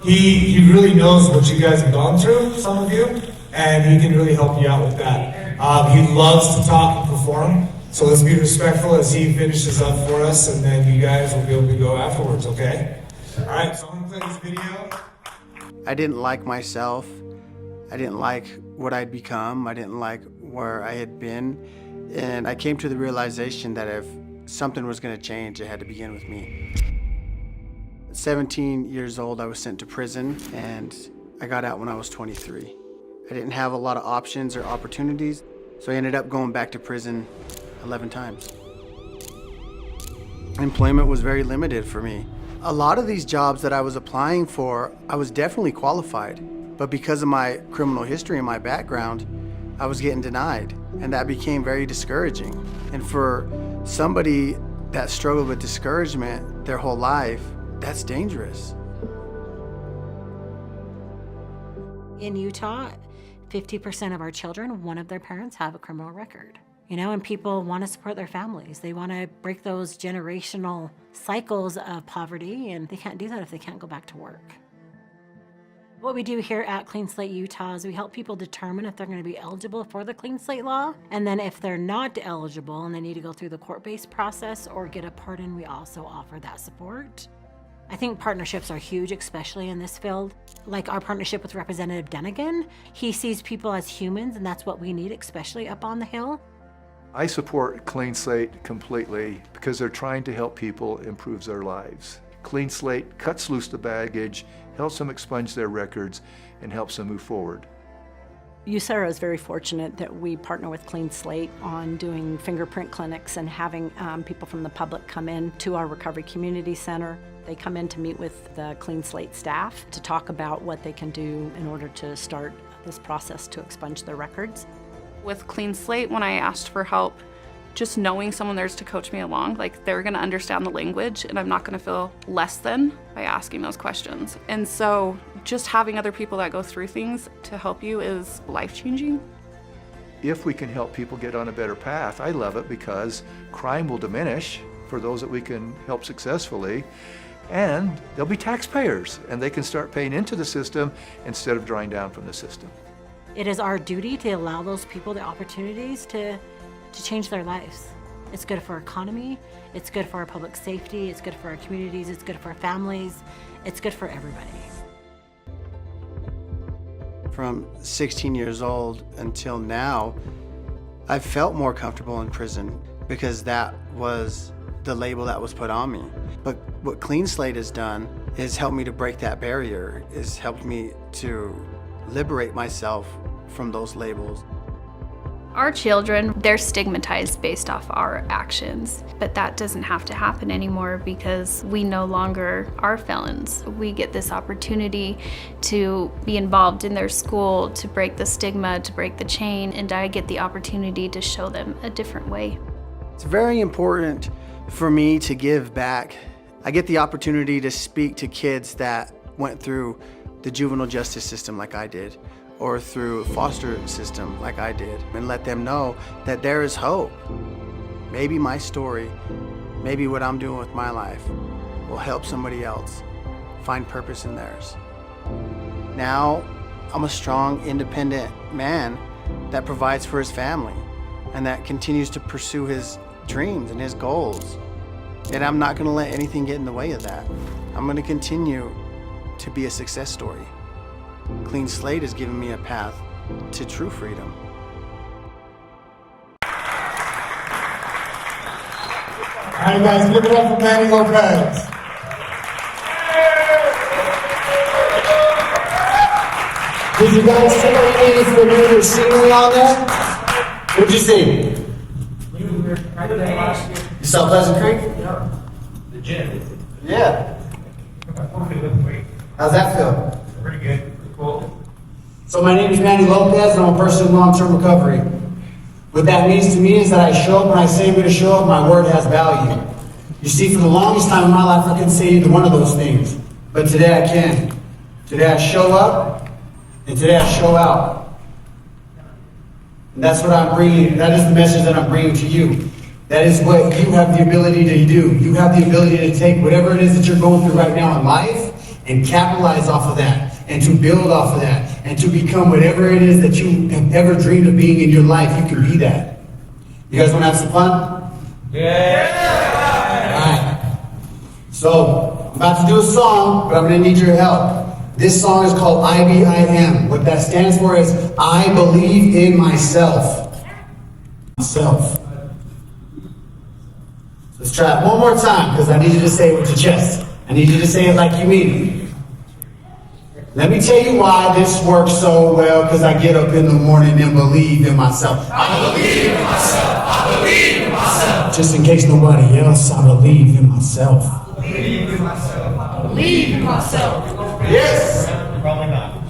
he really knows what you guys have gone through, some of you, and he can really help you out with that. He loves to talk and perform, so let's be respectful as he finishes up for us, and then you guys will be able to go afterwards, okay? All right, so I'm gonna play this video. I didn't like myself. I didn't like what I'd become. I didn't like where I had been. And I came to the realization that if something was going to change, it had to begin with me. 17 years old, I was sent to prison, and I got out when I was 23. I didn't have a lot of options or opportunities, so I ended up going back to prison 11 times. Employment was very limited for me. A lot of these jobs that I was applying for, I was definitely qualified, but because of my criminal history and my background, I was getting denied, and that became very discouraging. And for somebody that struggled with discouragement their whole life, that's dangerous. In Utah, 50% of our children, one of their parents have a criminal record. You know, and people want to support their families. They want to break those generational cycles of poverty, and they can't do that if they can't go back to work. What we do here at Clean Slate Utah is we help people determine if they're going to be eligible for the Clean Slate law. And then if they're not eligible and they need to go through the court-based process or get a pardon, we also offer that support. I think partnerships are huge, especially in this field. Like our partnership with Representative Dunnigan, he sees people as humans, and that's what we need, especially up on the Hill. I support Clean Slate completely because they're trying to help people improve their lives. Clean Slate cuts loose the baggage, helps them expunge their records, and helps them move forward. USARA is very fortunate that we partner with Clean Slate on doing fingerprint clinics and having people from the public come in to our Recovery Community Center. They come in to meet with the Clean Slate staff to talk about what they can do in order to start this process to expunge their records. With Clean Slate, when I asked for help, just knowing someone there's to coach me along, like they're gonna understand the language and I'm not gonna feel less than by asking those questions. And so just having other people that go through things to help you is life-changing. If we can help people get on a better path, I love it because crime will diminish for those that we can help successfully, and they'll be taxpayers and they can start paying into the system instead of drawing down from the system. It is our duty to allow those people the opportunities to change their lives. It's good for our economy, it's good for our public safety, it's good for our communities, it's good for our families, it's good for everybody. From 16 years old until now, I've felt more comfortable in prison because that was the label that was put on me. But what Clean Slate has done is helped me to break that barrier, is helped me to liberate myself from those labels. Our children, they're stigmatized based off our actions, but that doesn't have to happen anymore because we no longer are felons. We get this opportunity to be involved in their school, to break the stigma, to break the chain, and I get the opportunity to show them a different way. It's very important for me to give back. I get the opportunity to speak to kids that went through the juvenile justice system like I did, or through a foster system like I did, and let them know that there is hope. Maybe my story, maybe what I'm doing with my life will help somebody else find purpose in theirs. Now, I'm a strong, independent man that provides for his family and that continues to pursue his dreams and his goals. And I'm not gonna let anything get in the way of that. I'm gonna continue to be a success story. Clean Slate has given me a path to true freedom. All right, guys, give it up for Manny Lopez. Did you guys see any familiar scenery on there? What'd you see? You saw Pleasant Creek? Yeah. The gym. Yeah. How's that feel? Pretty good. Cool. So my name is Manny Lopez, and I'm a person in long-term recovery. What that means to me is that I show up when I say I'm going to show up, my word has value. You see, for the longest time in my life, I couldn't say either one of those things. But today I can. Today I show up, and today I show out. And that's what I'm bringing, that is the message that I'm bringing to you. That is what you have the ability to do. You have the ability to take whatever it is that you're going through right now in life and capitalize off of that, and to build off of that, and to become whatever it is that you have ever dreamed of being in your life. You can be that. You guys want to have some fun? Yeah! All right. So, I'm about to do a song, but I'm going to need your help. This song is called IBIM. What that stands for is I believe in myself. Myself. Let's try it one more time, because I need you to say it with your chest. I need you to say it like you mean it. Let me tell you why this works so well, because I get up in the morning and believe in myself. I believe in myself. I believe in myself. Just in case nobody else, I believe in myself. I believe in myself. I believe in myself. Yes. Probably not.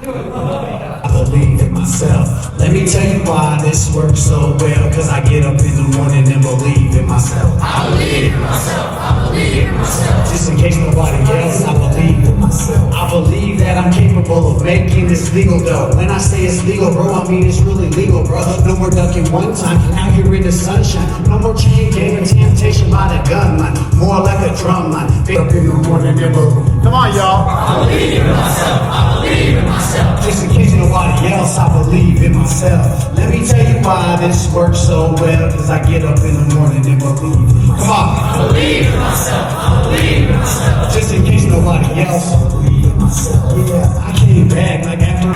I believe in myself. Let me tell you why this works so well, because I get up in the morning and believe in myself. I believe in myself. I believe in myself. Just in case nobody else, I believe in myself. I believe that I'm capable of making this legal dough. When I say it's legal, bro, I mean it's really legal, bro. No more ducking one time, out here in the sunshine. No more chain gang and temptation by the gunman. More like a drum line. Get up in the morning and believe. Come on, y'all. I believe in myself. I believe in myself. Just in case nobody else, I believe in myself. Let me tell you why this works so well, because I get up in the morning and believe. Come on. I believe in myself. I believe in myself. Just in case nobody else, I believe in myself. Yeah, I came back like after.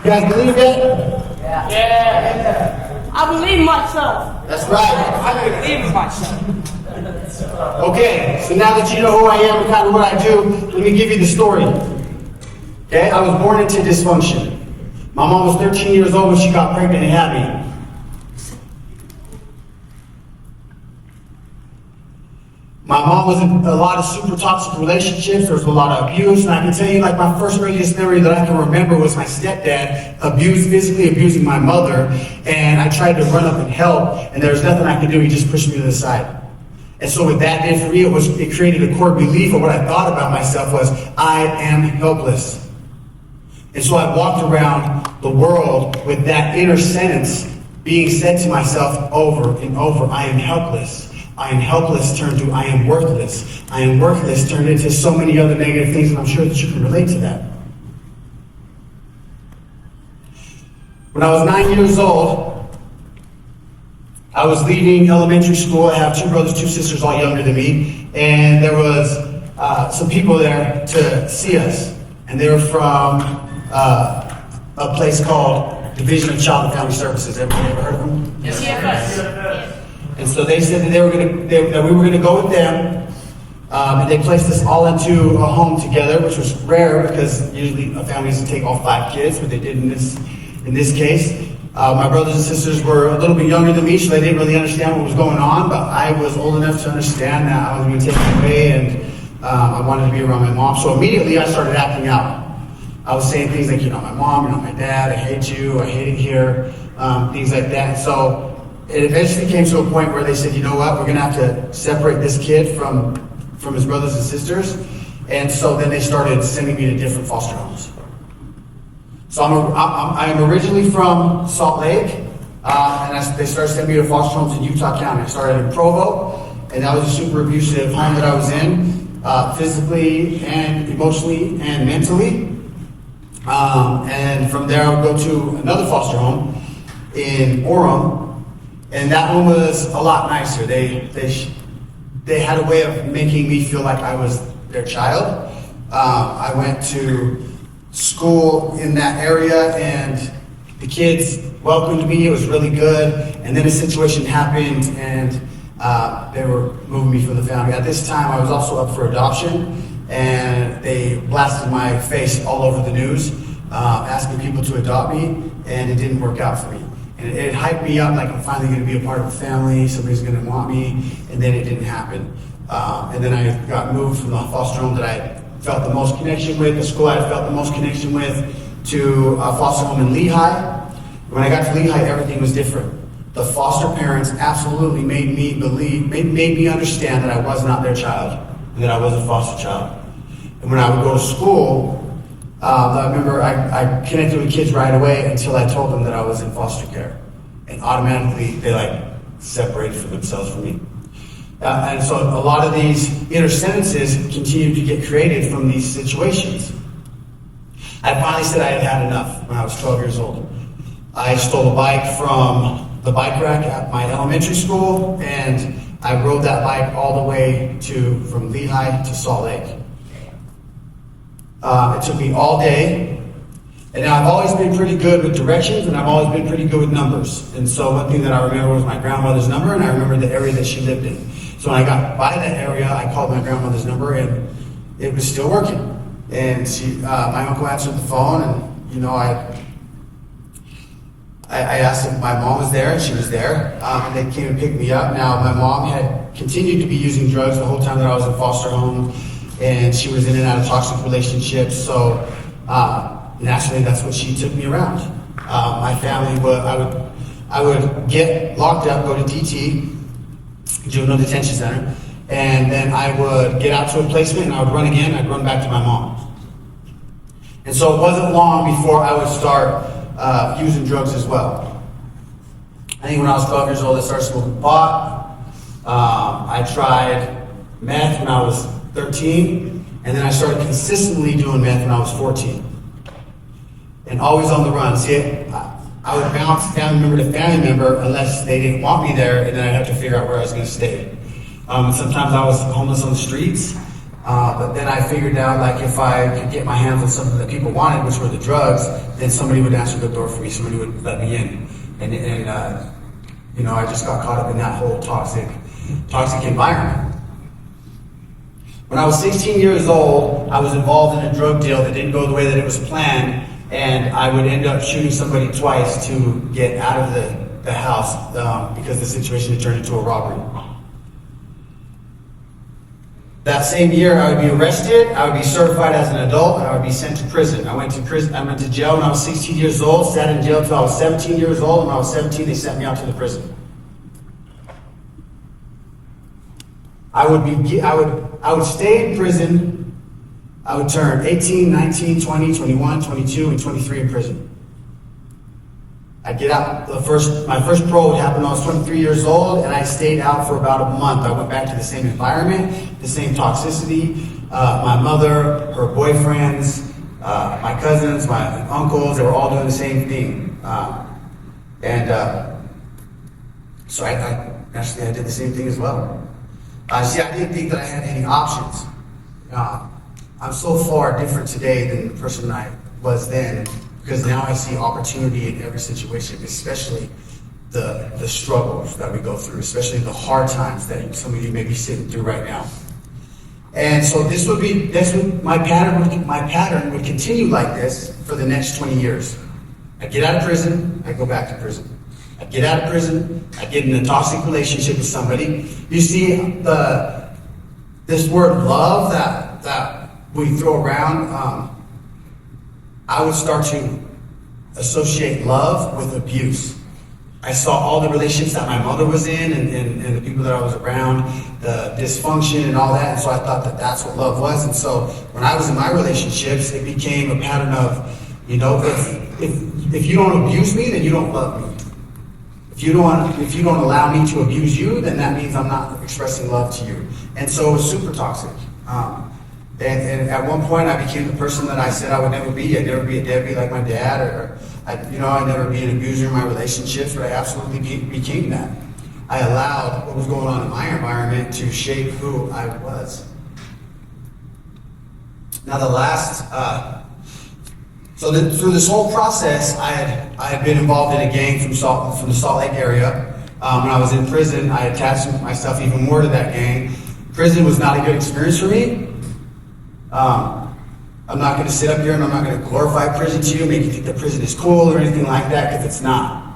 You guys believe that? Yeah. I believe in myself. That's right. I believe in myself. Okay, so now that you know who I am and kind of what I do, let me give you the story. Okay, I was born into dysfunction. My mom was 13 years old when she got pregnant and had me. My mom was in a lot of super toxic relationships. There was a lot of abuse, and I can tell you, like, my first earliest memory that I can remember was my stepdad physically abusing my mother, and I tried to run up and help, and there was nothing I could do. He just pushed me to the side. And so what that did for me, it created a core belief of what I thought about myself was, I am helpless. And so I walked around the world with that inner sentence being said to myself over and over, I am helpless. I am helpless turned to I am worthless. I am worthless turned into so many other negative things, and I'm sure that you can relate to that. When I was 9 years old, I was leaving elementary school. I have 2 brothers, 2 sisters, all younger than me, and there was some people there to see us, and they were from a place called Division of Child and Family Services. Everybody ever heard of them? Yes. And so they said that we were gonna go with them, and they placed us all into a home together, which was rare because usually a family doesn't take all 5 kids, but they did in this case. My brothers and sisters were a little bit younger than me, so they didn't really understand what was going on, but I was old enough to understand that I was being taken away, and I wanted to be around my mom. So immediately I started acting out. I was saying things like, you're not my mom, you're not my dad, I hate you, I hate it here, things like that. So it eventually came to a point where they said, you know what, we're gonna have to separate this kid from his brothers and sisters. And so then they started sending me to different foster homes. So I am originally from Salt Lake, and they started sending me to foster homes in Utah County. I started in Provo, and that was a super abusive home that I was in, physically and emotionally and mentally. And from there I would go to another foster home in Orem, and that one was a lot nicer. They had a way of making me feel like I was their child. I went to school in that area, and the kids welcomed me. It was really good. And then a situation happened, and they were moving me from the family. At this time, I was also up for adoption, and they blasted my face all over the news, asking people to adopt me, and it didn't work out for me. And it hyped me up like I'm finally going to be a part of a family, somebody's going to want me, and then it didn't happen. And then I got moved from the foster home that I felt the most connection with, the school I felt the most connection with, to a foster home in Lehigh. When I got to Lehigh, everything was different. The foster parents absolutely made me understand that I was not their child, and that I was a foster child. And when I would go to school, I remember I connected with kids right away until I told them that I was in foster care. And automatically, they separated for themselves from me. And so a lot of these inner sentences continued to get created from these situations. I finally said I had had enough when I was 12 years old. I stole a bike from the bike rack at my elementary school, and I rode that bike all the way from Lehigh to Salt Lake. It took me all day And I've always been pretty good with directions, and I've always been pretty good with numbers. And so one thing that I remember was my grandmother's number, and I remember the area that she lived in. So when I got by that area, I called my grandmother's number, and it was still working. And my uncle answered the phone, and you know, I asked if my mom was there, and she was there. They came and picked me up. Now, my mom had continued to be using drugs the whole time that I was in foster home, and she was in and out of toxic relationships. So naturally, that's what she took me around. My family I would get locked up, go to DT, juvenile detention center, and then I would get out to a placement, and I would run again. I'd run back to my mom. And so it wasn't long before I would start using drugs as well. I think when I was 12 years old, I started smoking pot. I tried meth when I was 13, and then I started consistently doing meth when I was 14. And always on the run. See, I would bounce family member to family member unless they didn't want me there, and then I'd have to figure out where I was going to stay. Sometimes I was homeless on the streets, but then I figured out, like, if I could get my hands on something that people wanted, which were the drugs, then somebody would answer the door for me, somebody would let me in. And you know, I just got caught up in that whole toxic environment. When I was 16 years old, I was involved in a drug deal that didn't go the way that it was planned, and I would end up shooting somebody twice to get out of the house because the situation had turned into a robbery. That same year, I would be arrested, I would be certified as an adult, and I would be sent to prison. I went to jail when I was 16 years old, sat in jail until I was 17 years old, and when I was 17, they sent me out to the prison. I would stay in prison. I would turn 18, 19, 20, 21, 22, and 23 in prison. I'd get out. My first parole would happen when I was 23 years old, and I stayed out for about a month. I went back to the same environment, the same toxicity. My mother, her boyfriends, my cousins, my uncles, they were all doing the same thing. So I did the same thing as well. See, I didn't think that I had any options. I'm so far different today than the person I was then, because now I see opportunity in every situation, especially the struggles that we go through, especially the hard times that some of you may be sitting through right now. And so my pattern would continue like this for the next 20 years. I get out of prison, I go back to prison. I get out of prison, I get in a toxic relationship with somebody. You see, this word love that we throw around, I would start to associate love with abuse. I saw all the relationships that my mother was in and the people that I was around, the dysfunction and all that, and so I thought that that's what love was. And so when I was in my relationships, it became a pattern of, you know, if you don't abuse me, then you don't love me. If you don't allow me to abuse you, then that means I'm not expressing love to you. And so it was super toxic. And at one point, I became the person that I said I would never be. I'd never be a deadbeat like my dad, or I'd never be an abuser in my relationships, but I absolutely became that. I allowed what was going on in my environment to shape who I was. Now through this whole process, I had been involved in a gang from the Salt Lake area. When I was in prison, I attached myself even more to that gang. Prison was not a good experience for me. I'm not going to sit up here and I'm not going to glorify prison to you, make you think that prison is cool or anything like that, because it's not.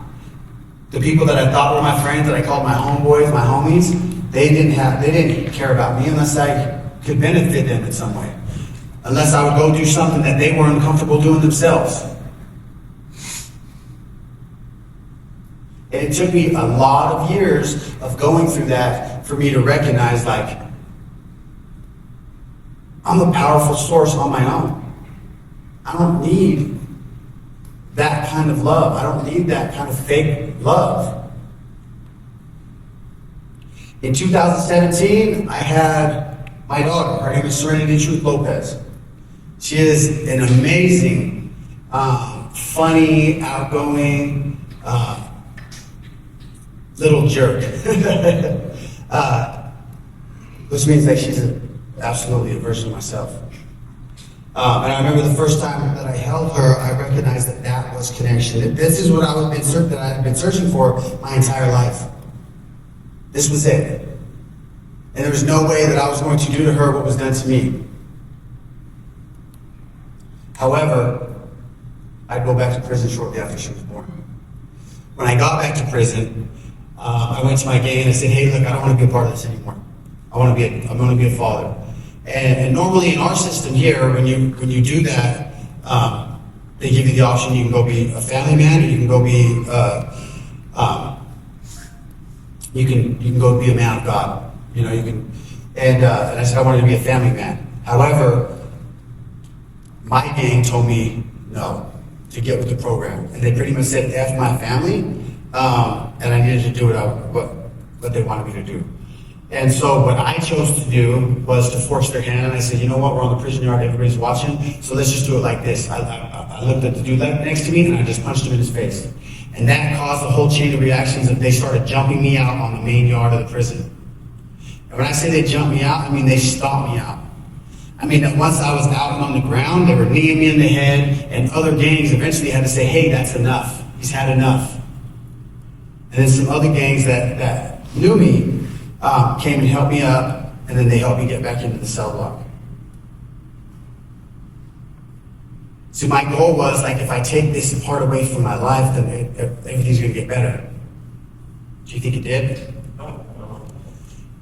The people that I thought were my friends, that I called my homeboys, my homies, they didn't care about me unless I could benefit them in some way. Unless I would go do something that they weren't comfortable doing themselves. And it took me a lot of years of going through that for me to recognize, like, I'm a powerful source on my own. I don't need that kind of love. I don't need that kind of fake love. In 2017, I had my daughter. Her name is Lopez. She is an amazing, funny, outgoing, little jerk. Which means that she's absolutely a version of myself. And I remember the first time that I held her, I recognized that that was connection. This is what that I had been searching for my entire life. This was it. And there was no way that I was going to do to her what was done to me. However, I'd go back to prison shortly after she was born. When I got back to prison, I went to my gang and I said, hey, look, I don't want to be a part of this anymore. I'm going to be a father. And normally in our system here, when you do that, they give you the option. You can go be a family man, or you can go be you can go be a man of God. You know, you can. And I said I wanted to be a family man. However, my gang told me no to get with the program, and they pretty much said F my family, and I needed to do what they wanted me to do. And so what I chose to do was to force their hand, and I said, you know what, we're on the prison yard, everybody's watching, so let's just do it like this. I looked at the dude next to me, and I just punched him in his face. And that caused a whole chain of reactions that they started jumping me out on the main yard of the prison. And when I say they jumped me out, I mean they stomped me out. I mean that once I was out and on the ground, they were kneeing me in the head, and other gangs eventually had to say, hey, that's enough. He's had enough. And then some other gangs that knew me came and helped me up, and then they helped me get back into the cell block. So my goal was, like, if I take this part away from my life, then everything's going to get better. Do you think it did?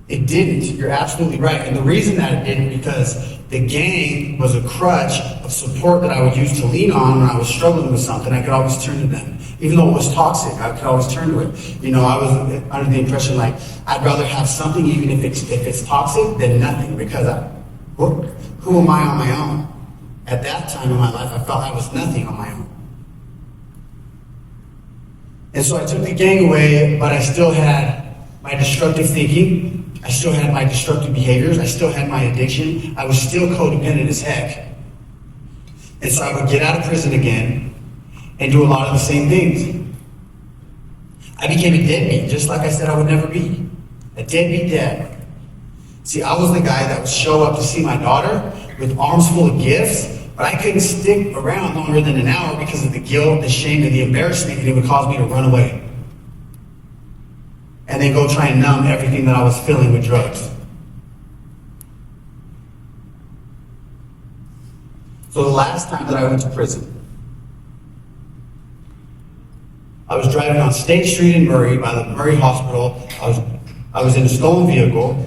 It didn't. You're absolutely right. And the reason that it didn't, because the gang was a crutch of support that I would use to lean on when I was struggling with something. I could always turn to them. Even though it was toxic, I could always turn to it. You know, I was under the impression, like, I'd rather have something, even if it's toxic, than nothing, because who am I on my own? At that time in my life, I felt I was nothing on my own. And so I took the gang away, but I still had my destructive thinking. I still had my destructive behaviors. I still had my addiction. I was still codependent as heck. And so I would get out of prison again and do a lot of the same things. I became a deadbeat, just like I said I would never be. A deadbeat dad. See, I was the guy that would show up to see my daughter with arms full of gifts, but I couldn't stick around longer than an hour because of the guilt, the shame, and the embarrassment that it would cause me to run away. And then go try and numb everything that I was feeling with drugs. So the last time that I went to prison, I was driving on State Street in Murray by the Murray Hospital. I was in a stolen vehicle.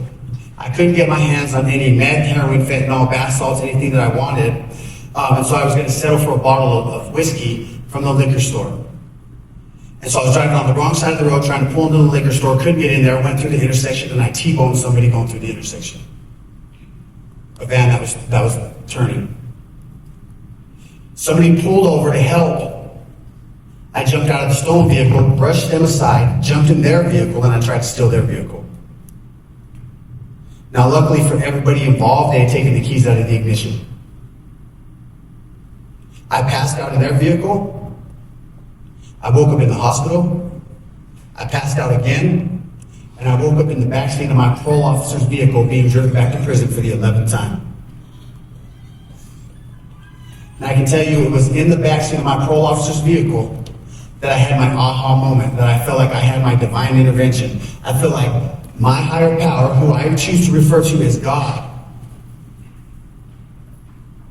I couldn't get my hands on any meth, heroin, fentanyl, bath salts, anything that I wanted. And so I was going to settle for a bottle of whiskey from the liquor store. And so I was driving on the wrong side of the road, trying to pull into the liquor store, couldn't get in there, went through the intersection, and I T-boned somebody going through the intersection. A van that was turning. Somebody pulled over to help. I jumped out of the stolen vehicle, brushed them aside, jumped in their vehicle, and I tried to steal their vehicle. Now, luckily for everybody involved, they had taken the keys out of the ignition. I passed out in their vehicle. I woke up in the hospital. I passed out again. And I woke up in the backseat of my parole officer's vehicle being driven back to prison for the 11th time. And I can tell you it was in the backseat of my parole officer's vehicle that I had my aha moment, that I felt like I had my divine intervention. I feel like my higher power, who I choose to refer to as God,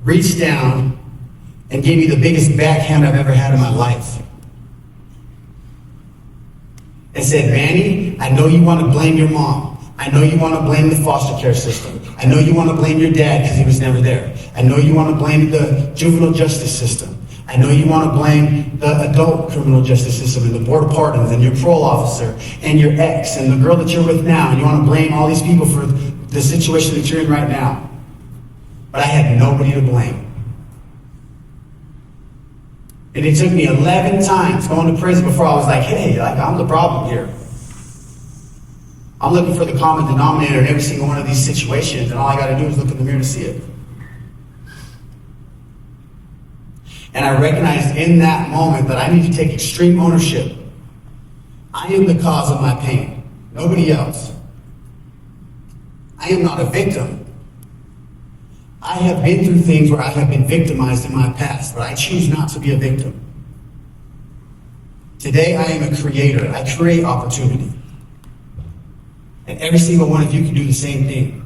reached down and gave me the biggest backhand I've ever had in my life. And said, Manny, I know you want to blame your mom. I know you want to blame the foster care system. I know you want to blame your dad because he was never there. I know you want to blame the juvenile justice system. I know you want to blame the adult criminal justice system and the board of pardons and your parole officer and your ex and the girl that you're with now. And you want to blame all these people for the situation that you're in right now. But I had nobody to blame. And it took me 11 times going to prison before I was like, hey, like, I'm the problem here. I'm looking for the common denominator in every single one of these situations, and all I got to do is look in the mirror to see it. And I recognized in that moment that I need to take extreme ownership. I am the cause of my pain, nobody else. I am not a victim. I have been through things where I have been victimized in my past, but I choose not to be a victim. Today, I am a creator. I create opportunity. And every single one of you can do the same thing.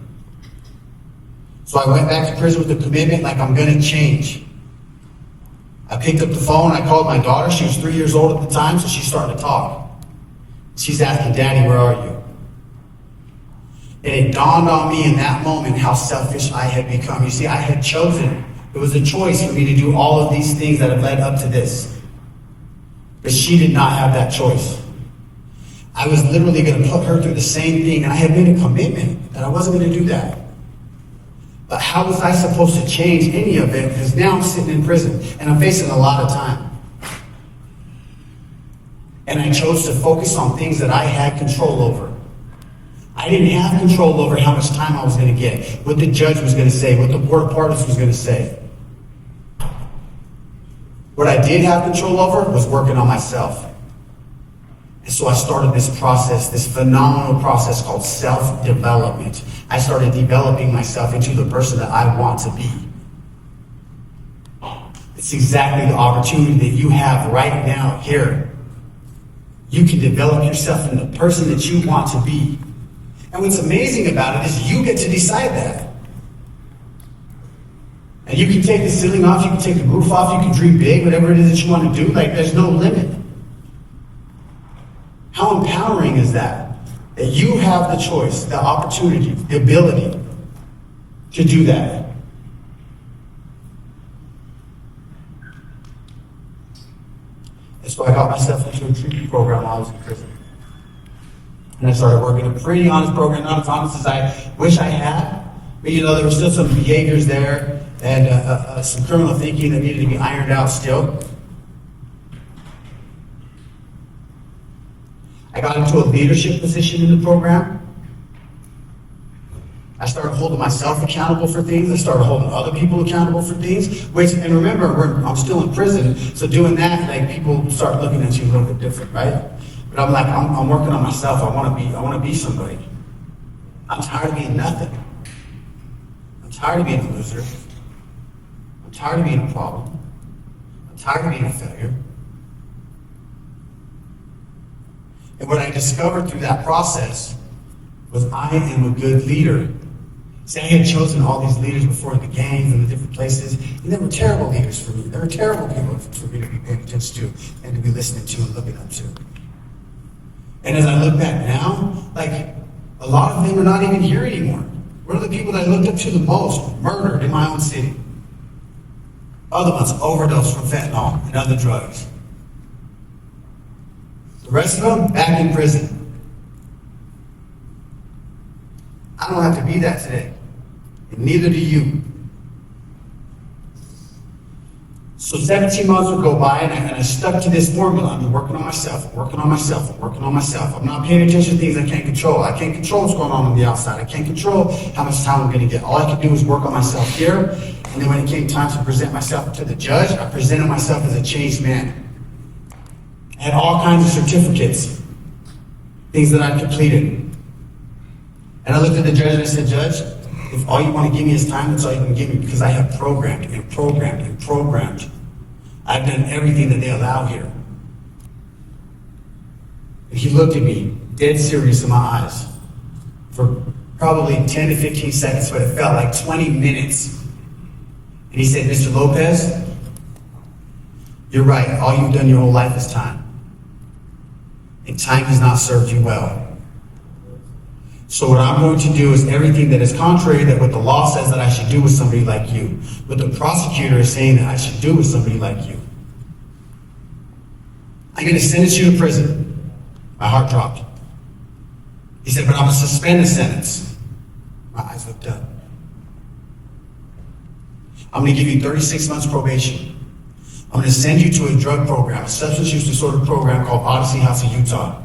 So I went back to prison with a commitment like I'm going to change. I picked up the phone, I called my daughter. She was 3 years old at the time, so she started to talk. She's asking, Daddy, where are you? And it dawned on me in that moment how selfish I had become. You see, I had chosen. It was a choice for me to do all of these things that have led up to this. But she did not have that choice. I was literally going to put her through the same thing, and I had made a commitment that I wasn't going to do that. But how was I supposed to change any of it? Because now I'm sitting in prison, and I'm facing a lot of time. And I chose to focus on things that I had control over. I didn't have control over how much time I was going to get, what the judge was going to say, what the board of pardons was going to say. What I did have control over was working on myself. And so I started this process, this phenomenal process called self-development. I started developing myself into the person that I want to be. It's exactly the opportunity that you have right now here. You can develop yourself into the person that you want to be. And what's amazing about it is you get to decide that. And you can take the ceiling off, you can take the roof off, you can dream big, whatever it is that you want to do. Like, there's no limit. How empowering is that? That you have the choice, the opportunity, the ability to do that. And so I got myself into a treatment program while I was in prison. And I started working a pretty honest program, not as honest as I wish I had. But you know, there were still some behaviors there and some criminal thinking that needed to be ironed out still. I got into a leadership position in the program. I started holding myself accountable for things. I started holding other people accountable for things. And remember, I'm still in prison, so doing that, like, people start looking at you a little bit different, right? But I'm like, I'm working on myself. I want to be somebody. I'm tired of being nothing. I'm tired of being a loser. I'm tired of being a problem. I'm tired of being a failure. And what I discovered through that process was I am a good leader. See, I had chosen all these leaders before in the gangs and the different places, and they were terrible leaders for me. They were terrible people for me to be paying attention to and to be listening to and looking up to. And as I look back now, like, a lot of them are not even here anymore. What are the people that I looked up to the most? Murdered in my own city. Other ones overdosed from fentanyl and other drugs. The rest of them, back in prison. I don't have to be that today. And neither do you. So 17 months would go by, and I stuck to this formula. I'm working on myself, I'm working on myself, I'm working on myself. I'm not paying attention to things I can't control. I can't control what's going on the outside. I can't control how much time I'm going to get. All I can do is work on myself here. And then when it came time to present myself to the judge, I presented myself as a changed man. I had all kinds of certificates, things that I'd completed. And I looked at the judge and I said, Judge, if all you want to give me is time, that's all you can give me, because I have programmed and programmed and programmed. I've done everything that they allow here. And he looked at me, dead serious in my eyes, for probably 10 to 15 seconds, but it felt like 20 minutes. And he said, Mr. Lopez, you're right. All you've done your whole life is time. And time has not served you well. So what I'm going to do is everything that is contrary to what the law says that I should do with somebody like you, what the prosecutor is saying that I should do with somebody like you. I'm going to sentence you to prison. My heart dropped. He said, but I'm going to suspend the sentence. My eyes looked up. I'm going to give you 36 months probation. I'm going to send you to a drug program, a substance use disorder program called Odyssey House of Utah.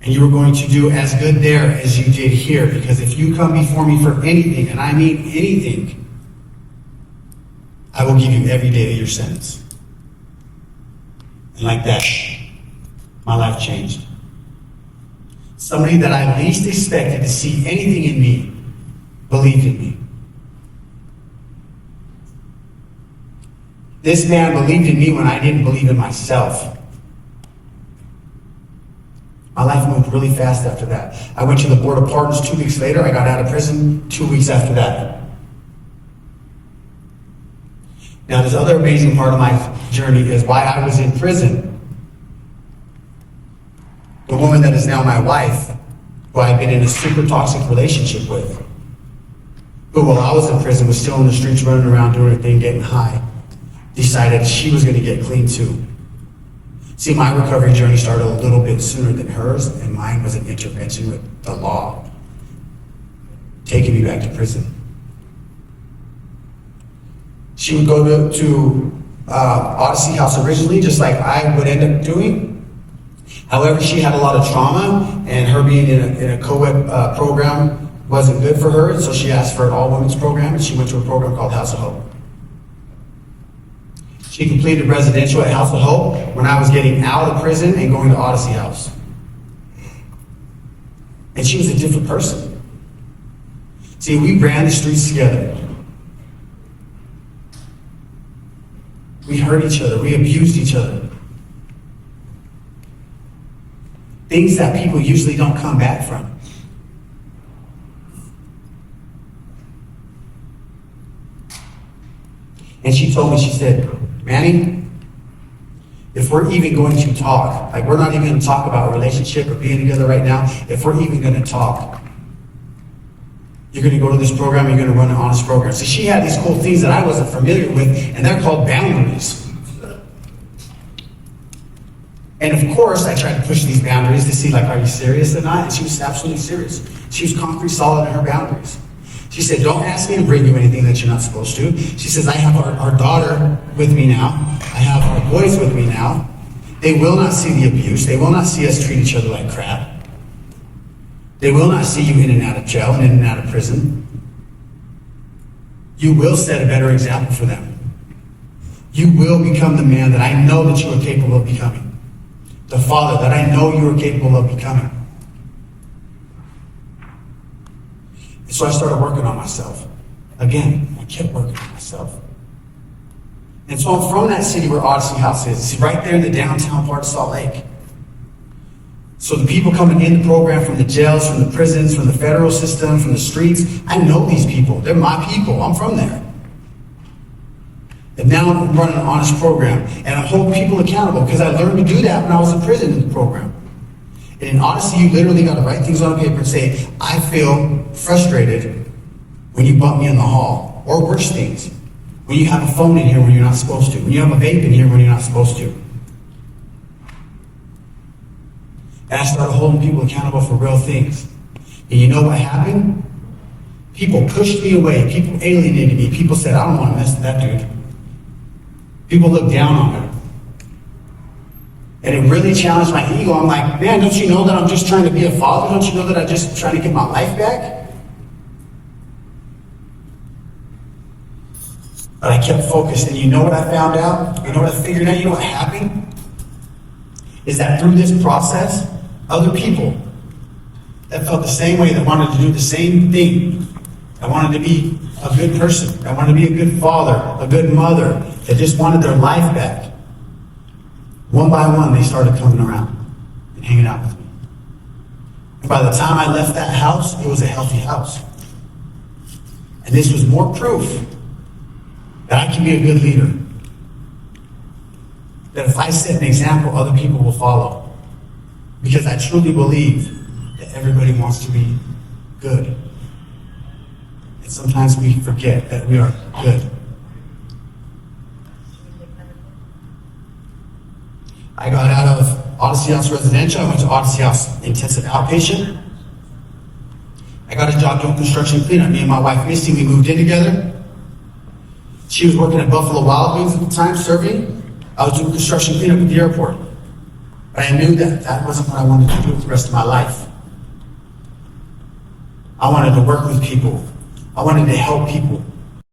And you are going to do as good there as you did here, because if you come before me for anything, and I mean anything, I will give you every day of your sentence. And like that, my life changed. Somebody that I least expected to see anything in me believed in me. This man believed in me when I didn't believe in myself. My life moved really fast after that. I went to the Board of Pardons 2 weeks later. I got out of prison 2 weeks after that. Now, this other amazing part of my journey is why I was in prison. The woman that is now my wife, who I've been in a super toxic relationship with, who while I was in prison was still in the streets running around doing her thing, getting high, decided she was going to get clean too. See, my recovery journey started a little bit sooner than hers, and mine was an intervention with the law, taking me back to prison. She would go to Odyssey House originally, just like I would end up doing. However, she had a lot of trauma, and her being in a co-ed program wasn't good for her, so she asked for an all-women's program, and she went to a program called House of Hope. She completed residential at House of Hope when I was getting out of prison and going to Odyssey House. And she was a different person. See, we ran the streets together. We hurt each other. We abused each other. Things that people usually don't come back from. And she told me, she said, Manny, if we're even going to talk, like we're not even going to talk about a relationship or being together right now, if we're even going to talk, you're going to go to this program, you're going to run an honest program. So she had these cool things that I wasn't familiar with, and they're called boundaries. And of course, I tried to push these boundaries to see, like, are you serious or not? And she was absolutely serious. She was concrete solid in her boundaries. She said, don't ask me to bring you anything that you're not supposed to. She says, I have our daughter with me now. I have our boys with me now. They will not see the abuse. They will not see us treat each other like crap. They will not see you in and out of jail and in and out of prison. You will set a better example for them. You will become the man that I know that you are capable of becoming. The father that I know you are capable of becoming. And so I started working on myself. Again, I kept working on myself. And so I'm from that city where Odyssey House is. It's right there in the downtown part of Salt Lake. So the people coming in the program from the jails, from the prisons, from the federal system, from the streets, I know these people. They're my people. I'm from there. And now I'm running an honest program. And I hold people accountable because I learned to do that when I was in prison in the program. And in Odyssey, you literally got to write things on paper and say, I feel frustrated when you bump me in the hall. Or worse things, when you have a phone in here when you're not supposed to. When you have a vape in here when you're not supposed to. And I started holding people accountable for real things. And you know what happened? People pushed me away. People alienated me. People said, I don't want to mess with that dude. People looked down on her. And it really challenged my ego. I'm like, man, don't you know that I'm just trying to be a father? Don't you know that I'm just trying to get my life back? But I kept focused. And you know what I found out? You know what I figured out? You know what happened? Is that through this process, other people that felt the same way, that wanted to do the same thing, that wanted to be a good person, that wanted to be a good father, a good mother, that just wanted their life back, one by one, they started coming around and hanging out with me. And by the time I left that house, it was a healthy house. And this was more proof that I can be a good leader. That if I set an example, other people will follow. Because I truly believe that everybody wants to be good. And sometimes we forget that we are good. I got out of Odyssey House Residential. I went to Odyssey House Intensive Outpatient. I got a job doing construction cleanup. Me and my wife, Misty, we moved in together. She was working at Buffalo Wild Wings at the time, serving. I was doing construction cleanup at the airport. But I knew that that wasn't what I wanted to do with the rest of my life. I wanted to work with people. I wanted to help people.